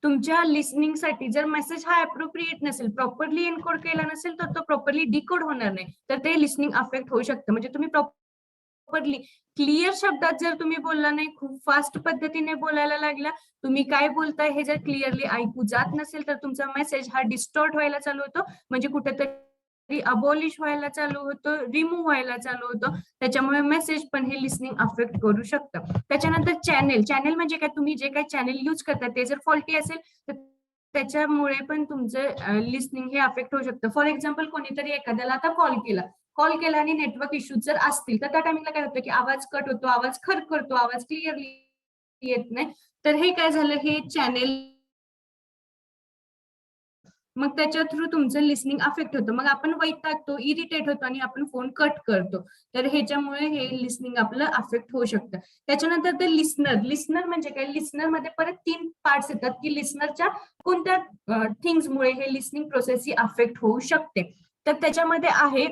तुमच्या लिसनिंग साठी जर मेसेज हा अप्रोप्रिएट नसेल, प्रॉपरली एनकोड केला नसेल, तर तो प्रॉपरली डिकोड होणार नाही, तर ते लिसनिंग अफेक्ट होऊ शकतं. म्हणजे तुम्ही प्रॉपरली क्लिअर शब्दात जर तुम्ही बोलला नाही, खूप फास्ट पद्धतीने बोलायला लागला, तुम्ही काय बोलताय हे जर क्लिअरली ऐकू जात नसेल, तर तुमचा मेसेज हा डिस्टॉर्ट व्हायला चालू होतो, म्हणजे कुठेतरी अबॉलिश व्हायला चालू होतो, रिमूव्ह व्हायला चालू होतो. त्याच्यामुळे मेसेज पण हे लिसनिंग अफेक्ट करू शकतं. त्याच्यानंतर चॅनेल म्हणजे काय, तुम्ही जे काही चॅनेल यूज करता ते जर फॉल्टी असेल तर त्याच्यामुळे पण तुमचं लिसनिंग हे अफेक्ट होऊ शकतं. फॉर एक्झाम्पल, कोणीतरी एखाद्याला आता कॉल केला आणि नेटवर्क इश्यूज जर असतील तर त्या टाइमिंगला काय होतं की आवाज कट होतो, आवाज खरखरतो, आवाज क्लिअरली येत नाही. तर हे काय झालं, हे चॅनेल मग त्याच्या थ्रू तुमचं लिसनिंग अफेक्ट होतं, मग आपण वैतागतो, इरिटेट होतो आणि आपण फोन कट करतो. तर ह्याच्यामुळे हे लिसनिंग आपलं अफेक्ट होऊ शकतं. त्याच्यानंतर ते लिस्नर म्हणजे काय, लिस्नर मध्ये परत 3 पार्ट्स येतात की लिस्नरच्या कोणत्या थिंग्समुळे हे लिसनिंग प्रोसेस ही अफेक्ट होऊ शकते. तर त्याच्यामध्ये आहे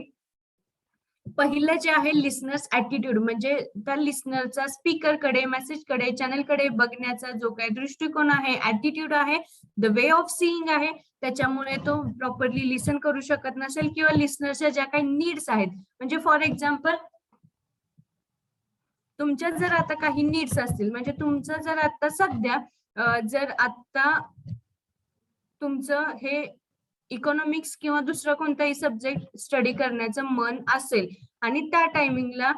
पहिलं जे आहे लिसनर्स ऍटिट्यूड, म्हणजे त्या लिसनरचा स्पीकरकडे, मेसेजकडे, चॅनलकडे बघण्याचा जो काही दृष्टिकोन आहे, ऍटिट्यूड आहे, द वे ऑफ सीइंग आहे, त्याच्यामुळे तो प्रॉपरली लिसन करू शकत नसेल किंवा लिसनरच्या ज्या काही नीड्स आहेत, म्हणजे फॉर एक्झाम्पल तुमच्या जर आता काही नीड्स असतील, म्हणजे तुमचं जर आता सध्या जर आता तुमचं हे इकॉनॉमिक्स किंवा दुसरा कोणताही सब्जेक्ट स्टडी करण्याचं मन असेल आणि त्या टायमिंगला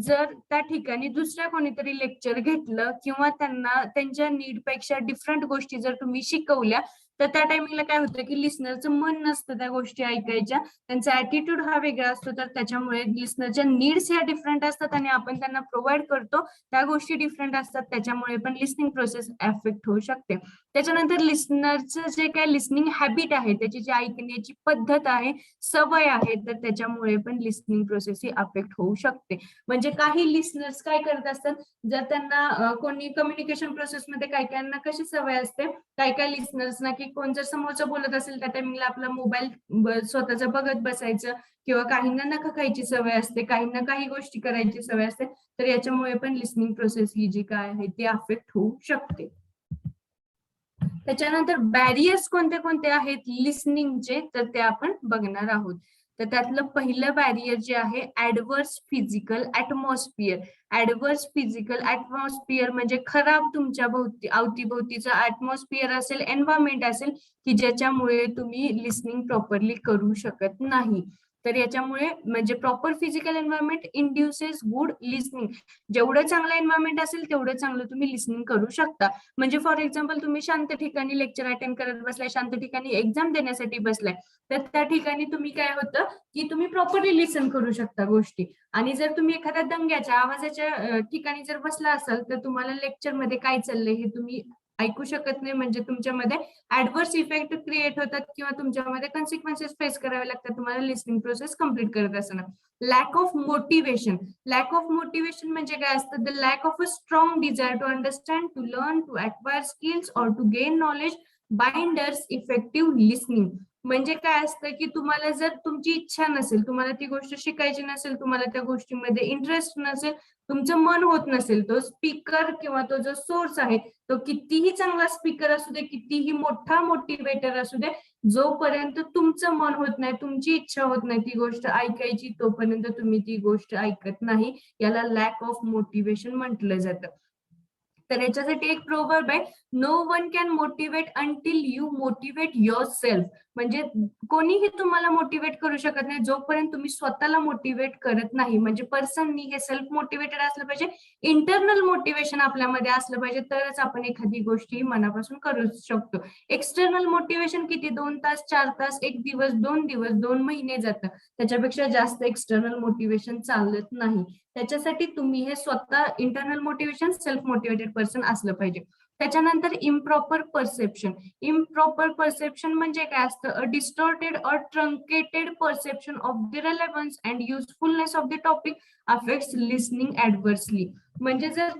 जर त्या ठिकाणी दुसऱ्या कोणीतरी लेक्चर घेतलं किंवा त्यांना त्यांच्या नीड पेक्षा डिफरंट गोष्टी जर तुम्ही शिकवल्या, तर त्या टायमिंगला काय होतं की लिसनरचं मन नसतं त्या गोष्टी ऐकायच्या, त्यांचा ऍटिट्यूड हा वेगळा असतो, तर त्याच्यामुळे लिसनरच्या नीड्स ह्या डिफरंट असतात आणि आपण त्यांना प्रोव्हाइड करतो त्या गोष्टी डिफरंट असतात, त्याच्यामुळे पण लिसनिंग प्रोसेस एफेक्ट होऊ शकते. त्याच्यानंतर लिसनरचं जे काय लिसनिंग हॅबिट आहे, त्याची जी ऐकण्याची पद्धत आहे, सवय आहे, तर त्याच्यामुळे पण लिसनिंग प्रोसेस ही अफेक्ट होऊ शकते. म्हणजे काही लिसनर्स काय करत असतात, जर त्यांना कोणी कम्युनिकेशन प्रोसेस मध्ये काय काहींना कशी सवय असते, काय लिसनर्सना की कोण जर समोरचं बोलत असेल त्या टाइमिंगला आपला मोबाईल स्वतःचा बघत बसायचं, किंवा काहींना नखं खायची सवय असते, काहींना काही गोष्टी करायची सवय असते, तर याच्यामुळे पण लिसनिंग प्रोसेस ही जी काय आहे ती अफेक्ट होऊ शकते. त्याच्यानंतर बॅरियर्स कोणते कोणते आहेत लिसनिंगचे, तर ते आपण बघणार आहोत. तर त्यातलं पहिलं बॅरियर जे आहे adverse physical atmosphere. Adverse physical atmosphere म्हणजे खराब तुमच्या अवतीभोवतीचा ऍटमॉस्फिअर असेल, एन्व्हायरमेंट असेल की ज्याच्यामुळे तुम्ही लिसनिंग प्रॉपरली करू शकत नाही. तर याच्यामुळे म्हणजे proper physical environment induces good listening. जेवढं चांगलं एन्व्हायरमेंट असेल तेवढं चांगलं तुम्ही लिसनिंग करू शकता. म्हणजे फॉर एक्झाम्पल तुम्ही शांत ठिकाणी लेक्चर अटेंड करत बसलाय, शांत ठिकाणी एक्झाम देण्यासाठी बसलाय, तर त्या ठिकाणी तुम्ही काय होतं की तुम्ही प्रॉपरली लिसन करू शकता गोष्टी. आणि जर तुम्ही एखाद्या दंग्याच्या आवाजाच्या ठिकाणी जर बसला असाल, तर तुम्हाला लेक्चर मध्ये काय चाललंय हे तुम्ही ऐकू शकत नाही, म्हणजे तुमच्यामध्ये ऍडव्हर्स इफेक्ट क्रिएट होतात किंवा तुमच्यामध्ये कॉन्सिक्वेन्सेस फेस करावे लागतात तुम्हाला लिसनिंग प्रोसेस कम्प्लीट करत असताना. Lack of motivation. Lack of motivation म्हणजे काय असतं, the lack of a strong desire to understand, to learn, to acquire skills or to gain knowledge hinders effective listening. म्हणजे काय असतं की तुम्हाला जर तुमची इच्छा नसेल, तुम्हाला ती गोष्ट शिकायची नसेल, तुम्हाला त्या गोष्टीमध्ये इंटरेस्ट नसेल, तुमचं मन होत नसेल, तो स्पीकर किंवा तो जो सोर्स आहे तो कितीही चांगला स्पीकर असू दे, कितीही मोठा मोटिवेटर असू दे, जोपर्यंत तुमचं मन होत नाही, तुमची इच्छा होत नाही ती गोष्ट ऐकायची, तोपर्यंत तुम्ही ती गोष्ट ऐकत नाही. याला लॅक ऑफ मोटिवेशन म्हटलं जातं. तर याच्यासाठी एक प्रोवर्ब आहे, no one can motivate until you motivate yourself. म्हणजे कोणीही तुम्हाला मोटिवेट करू शकत नाही जोपर्यंत तुम्ही स्वतःला मोटिवेट करत नाही. म्हणजे पर्सननी हे सेल्फ मोटिवेटेड असलं पाहिजे, इंटरनल मोटिवेशन आपल्यामध्ये असलं पाहिजे, तरच आपण एखादी गोष्टी मनापासून करू शकतो. एक्सटर्नल मोटिवेशन किती 2 तास, 4 तास, 1 दिवस, 2 दिवस, 2 महिने जातं, त्याच्यापेक्षा जास्त एक्सटर्नल मोटिवेशन चालत नाही. त्याच्यासाठी तुम्ही हे स्वतः internal motivation, self motivated person असलं पाहिजे. त्याच्यानंतर इम्प्रॉपर परसेप्शन. इम्प्रॉपर परसेप्शन म्हणजे काय असतं, a distorted or truncated perception of the relevance and usefulness of the topic affects listening adversely. म्हणजे जर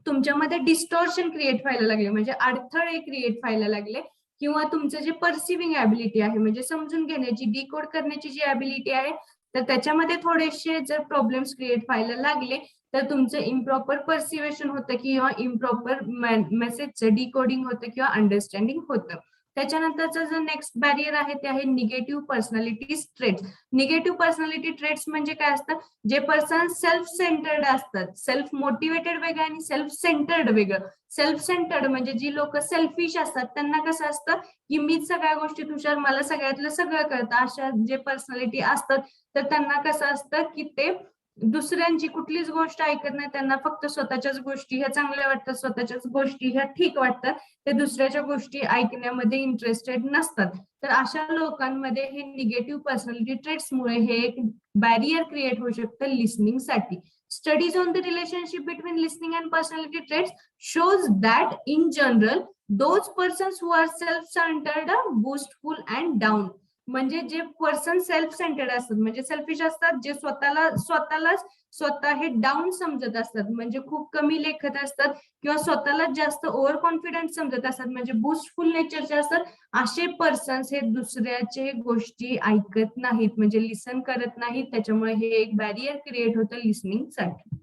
तुमच्यामध्ये डिस्टॉर्शन क्रिएट व्हायला लागले, म्हणजे अडथळे क्रिएट व्हायला लागले, किंवा तुमचं जे परसिव्हिंग ऍबिलिटी आहे, म्हणजे समजून घेण्याची, डिकोड करण्याची जी ऍबिलिटी आहे, तर त्याच्यामध्ये थोडेसे जर प्रॉब्लेम्स क्रिएट व्हायला लागले, तर तुमचं इम्प्रॉपर परसिव्हेशन होतं किंवा इम्प्रॉपर मेसेजचं डिकोडिंग होतं किंवा अंडरस्टँडिंग होतं. त्याच्यानंतरचा जो नेक्स्ट बॅरियर आहे ते आहे negative personality traits. Negative personality traits म्हणजे काय असतं, जे पर्सन सेल्फ सेंटर्ड असतात. सेल्फ मोटिवेटेड वेगळं आणि सेल्फ सेंटर्ड वेगळं. सेल्फ सेंटर्ड म्हणजे जी लोक सेल्फिश असतात, त्यांना कसं असतं की मीच सगळ्या गोष्टीत हुशार, मला सगळ्यातलं सगळं कळतं, अशा जे पर्सनॅलिटी असतात, तर त्यांना कसं असतं की ते दुसऱ्यांची कुठलीच गोष्ट ऐकत नाही, त्यांना फक्त स्वतःच्याच गोष्टी ह्या चांगल्या वाटतात, स्वतःच्याच गोष्टी ह्या ठीक वाटतात, ते दुसऱ्याच्या गोष्टी ऐकण्यामध्ये इंटरेस्टेड नसतात. तर अशा लोकांमध्ये हे निगेटिव्ह पर्सनॅलिटी ट्रेट्समुळे हे एक बॅरियर क्रिएट होऊ शकतं लिसनिंगसाठी. Studies on the relationship between listening and personality traits shows that in general those persons who are self-centered are boastful and down. म्हणजे जे पर्सन सेल्फ सेंटर्ड असतात म्हणजे सेल्फिश असतात, जे स्वतः हे डाऊन समजत असतात म्हणजे खूप कमी लेखत असतात किंवा स्वतःला जास्त ओव्हर कॉन्फिडंट समजत असतात म्हणजे बूस्टफुल नेचरचे असतात, असे पर्सन्स हे दुसऱ्याचे गोष्टी ऐकत नाहीत म्हणजे लिसन करत नाहीत. त्याच्यामुळे हे एक बॅरियर क्रिएट होतं लिसनिंग साठी.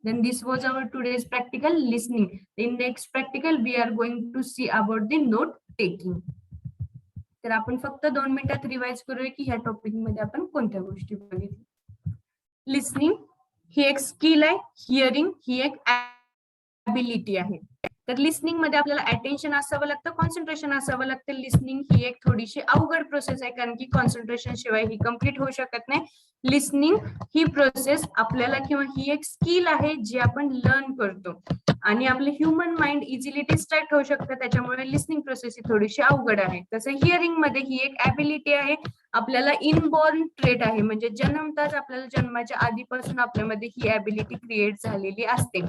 Then this was our today's practical listening. In next practical we are going to see about the note taking. तर आपण फक्त 2 मिनिटात रिवाइज करूया की ह्या टॉपिक मध्ये आपण कोणत्या गोष्टी बघितल्या. लिसनिंग ही एक स्किल आहे, हिअरिंग ही एक ॲबिलिटी आहे. तर लिसनिंग मध्ये आपल्याला अटेन्शन असावं लागतं, कॉन्सन्ट्रेशन असावं लागतं. लिसनिंग ही एक थोडीशी अवघड प्रोसेस आहे कारण की कॉन्सन्ट्रेशन शिवाय ही कम्प्लीट होऊ शकत नाही. लिसनिंग ही प्रोसेस आपल्याला किंवा ही एक स्किल आहे जी आपण लर्न करतो आणि आपले ह्युमन माइंड इझिली डिस्ट्रॅक्ट होऊ शकतं, त्याच्यामुळे लिसनिंग प्रोसेस ही थोडीशी अवघड आहे. तसं हिअरिंग मध्ये ही एक ॲबिलिटी आहे, आपल्याला इनबॉर्न ट्रेट आहे म्हणजे जन्मताच आपल्याला जन्माच्या आधीपासून आपल्यामध्ये ही ॲबिलिटी क्रिएट झालेली असते.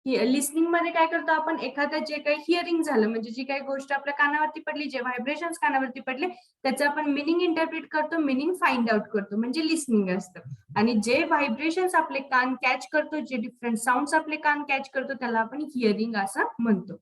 लिसनिंग मध्ये काय करतो आपण, एखादं जे काही हिअरिंग झालं म्हणजे जी काही गोष्ट आपल्या कानावरती पडली, जे व्हायब्रेशन्स कानावरती पडले त्याचं आपण मिनिंग इंटरप्रिट करतो, मिनिंग फाइंड आउट करतो म्हणजे लिसनिंग असतं. आणि जे व्हायब्रेशन्स आपले कान कॅच करतो, जे डिफरंट साऊंड्स आपले कान कॅच करतो त्याला आपण हिअरिंग असं म्हणतो.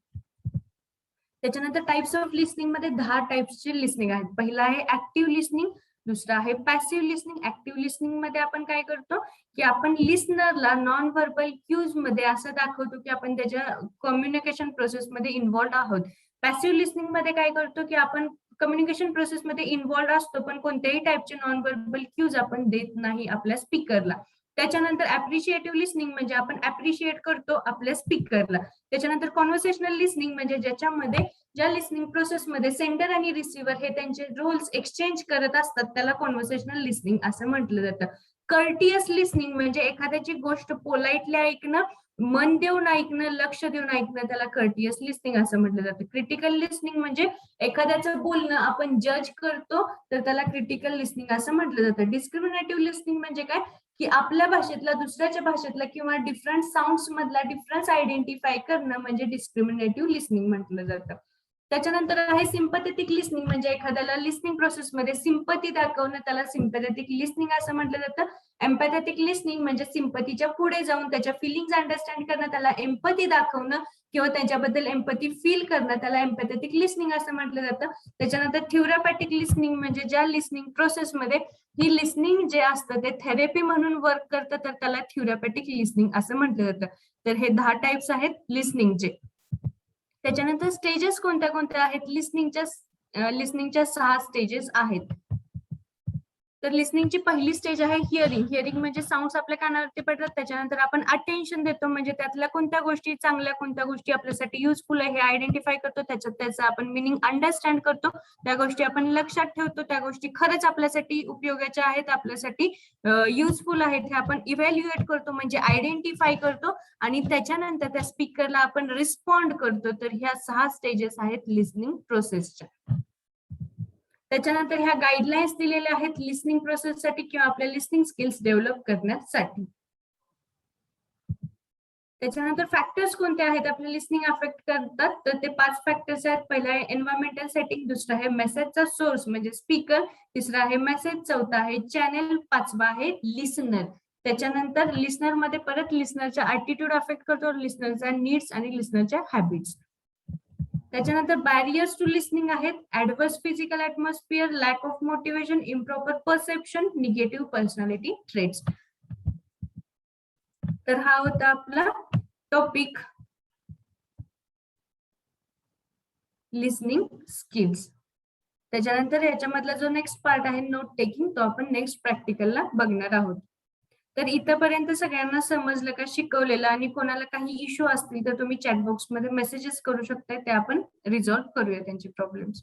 त्याच्यानंतर टाइप्स ऑफ लिसनिंग मध्ये 10 टाइप्सचे लिसनिंग आहेत. पहिला आहे ऍक्टिव्ह लिसनिंग, दुसरा आहे पॅसिव्ह लिसनिंग. ऍक्टिव्ह लिसनिंग मध्ये आपण काय करतो की आपण लिसनरला नॉन व्हर्बल क्यूज मध्ये असं दाखवतो की आपण त्याच्या कम्युनिकेशन प्रोसेस मध्ये इन्व्हॉल्व आहोत. पॅसिव्ह लिसनिंग मध्ये काय करतो की आपण कम्युनिकेशन प्रोसेस मध्ये इन्व्हॉल्व असतो पण कोणत्याही टाइपचे नॉन व्हर्बल क्यूज आपण देत नाही आपल्या स्पीकरला. त्याच्यानंतर ऍप्रिशिएटिव्ह लिसनिंग म्हणजे आपण ऍप्रिशिएट करतो आपल्या स्पीकरला. त्याच्यानंतर कॉन्व्हर्सेशनल लिसनिंग म्हणजे ज्याच्यामध्ये ज्या लिसनिंग प्रोसेसमध्ये सेंडर आणि रिसिव्हर हे त्यांचे रोल्स एक्सचेंज करत असतात त्याला कॉन्व्हर्सेशनल लिसनिंग असं म्हटलं जातं. कर्टियस लिसनिंग म्हणजे एखाद्याची गोष्ट पोलाइटली ऐकणं, मन देऊन ऐकणं, लक्ष देऊन ऐकणं, त्याला कर्टियस लिसनिंग असं म्हटलं जातं. क्रिटिकल लिसनिंग म्हणजे एखाद्याचं बोलणं आपण जज करतो तर त्याला क्रिटिकल लिसनिंग असं म्हटलं जातं. डिस्क्रिमिनेटिव्ह लिसनिंग म्हणजे काय की आपल्या भाषेतला दुसऱ्याच्या भाषेतला किंवा डिफरंट साऊंड्स मधला डिफरन्स आयडेंटिफाय करणं म्हणजे डिस्क्रिमिनेटिव्ह लिसनिंग म्हटलं जातं. त्याच्यानंतर आहे सिंपथेटिक लिसनिंग म्हणजे एखाद्याला लिसनिंग प्रोसेसमध्ये सिंपथी दाखवणं त्याला सिंपथेटिक लिसनिंग असं म्हटलं जातं. एम्पॅथेटिक लिसनिंग म्हणजे सिंपथीच्या पुढे जाऊन त्याच्या फिलिंग्स अंडरस्टँड करणं त्याला एम्पथी दाखवणं किंवा त्याच्याबद्दल एम्पथी फील करणं त्याला एम्पॅथेटिक लिसनिंग असं म्हटलं जातं. त्याच्यानंतर थेरपॅटिक लिसनिंग म्हणजे ज्या लिसनिंग प्रोसेसमध्ये ही लिसनिंग जे असतं ते थेरपी म्हणून वर्क करतं तर त्याला थेरपॅटिक लिसनिंग असं म्हटलं जातं. तर हे 10 टाइप्स आहेत लिसनिंगचे. त्याच्यानंतर स्टेजेस कोणत्या कोणत्या आहेत लिसनिंगच्या 6 स्टेजेस आहेत. तर लिसनिंगची पहिली स्टेज आहे हिअरिंग. हिअरिंग म्हणजे साऊंड्स आपल्या कानावरती पडतात त्याच्यानंतर आपण अटेन्शन देतो म्हणजे त्यातल्या कोणत्या गोष्टी चांगल्या कोणत्या गोष्टी आपल्यासाठी युजफुल आहे हे आयडेंटिफाय करतो, त्याचं आपण मिनिंग अंडरस्टँड करतो, त्या गोष्टी आपण लक्षात ठेवतो, त्या गोष्टी खरंच आपल्यासाठी उपयोगाच्या आहेत, आपल्यासाठी युजफुल आहेत हे आपण इव्हॅल्युएट करतो म्हणजे आयडेंटिफाय करतो आणि त्याच्यानंतर त्या स्पीकरला आपण रिस्पॉन्ड करतो. तर ह्या 6 स्टेजेस आहेत लिसनिंग प्रोसेसच्या. त्याच्यानंतर ह्या गाईडलाईन्स दिलेल्या आहेत लिसनिंग प्रोसेससाठी किंवा आपल्या लिसनिंग स्किल्स डेव्हलप करण्यासाठी. त्याच्यानंतर फॅक्टर्स कोणते आहेत आपल्या लिसनिंग अफेक्ट करतात तर ते 5 फॅक्टर्स आहेत. पहिला आहे एन्व्हायरमेंटल सेटिंग, दुसरा आहे मेसेजचा सोर्स म्हणजे स्पीकर, तिसरा आहे मेसेज, चौथा आहे चॅनेल, पाचवा आहे लिसनर. त्याच्यानंतर लिसनर मध्ये परत लिसनरचा ऍटिट्यूड अफेक्ट करतो, लिसनरचा नीड्स आणि लिसनरच्या हॅबिट्स. त्याच्यानंतर बॅरियर्स टू लिसनिंग आहेत adverse physical atmosphere, lakh of motivation, improper perception, negative personality traits. तर हा होता आपला टॉपिक लिसनिंग स्किल्स. त्याच्यानंतर याच्यामधला जो नेक्स्ट पार्ट आहे नोट टेकिंग तो आपण नेक्स्ट प्रॅक्टिकलला बघणार आहोत. तर इथपर्यंत सगळ्यांना समजलं का शिकवलेलं, आणि कोणाला काही इश्यू असतील तर तुम्ही चॅट बॉक्स मध्ये मेसेजेस करू शकता, ते आपण रिझॉल्व्ह करूया त्यांचे प्रॉब्लेम्स.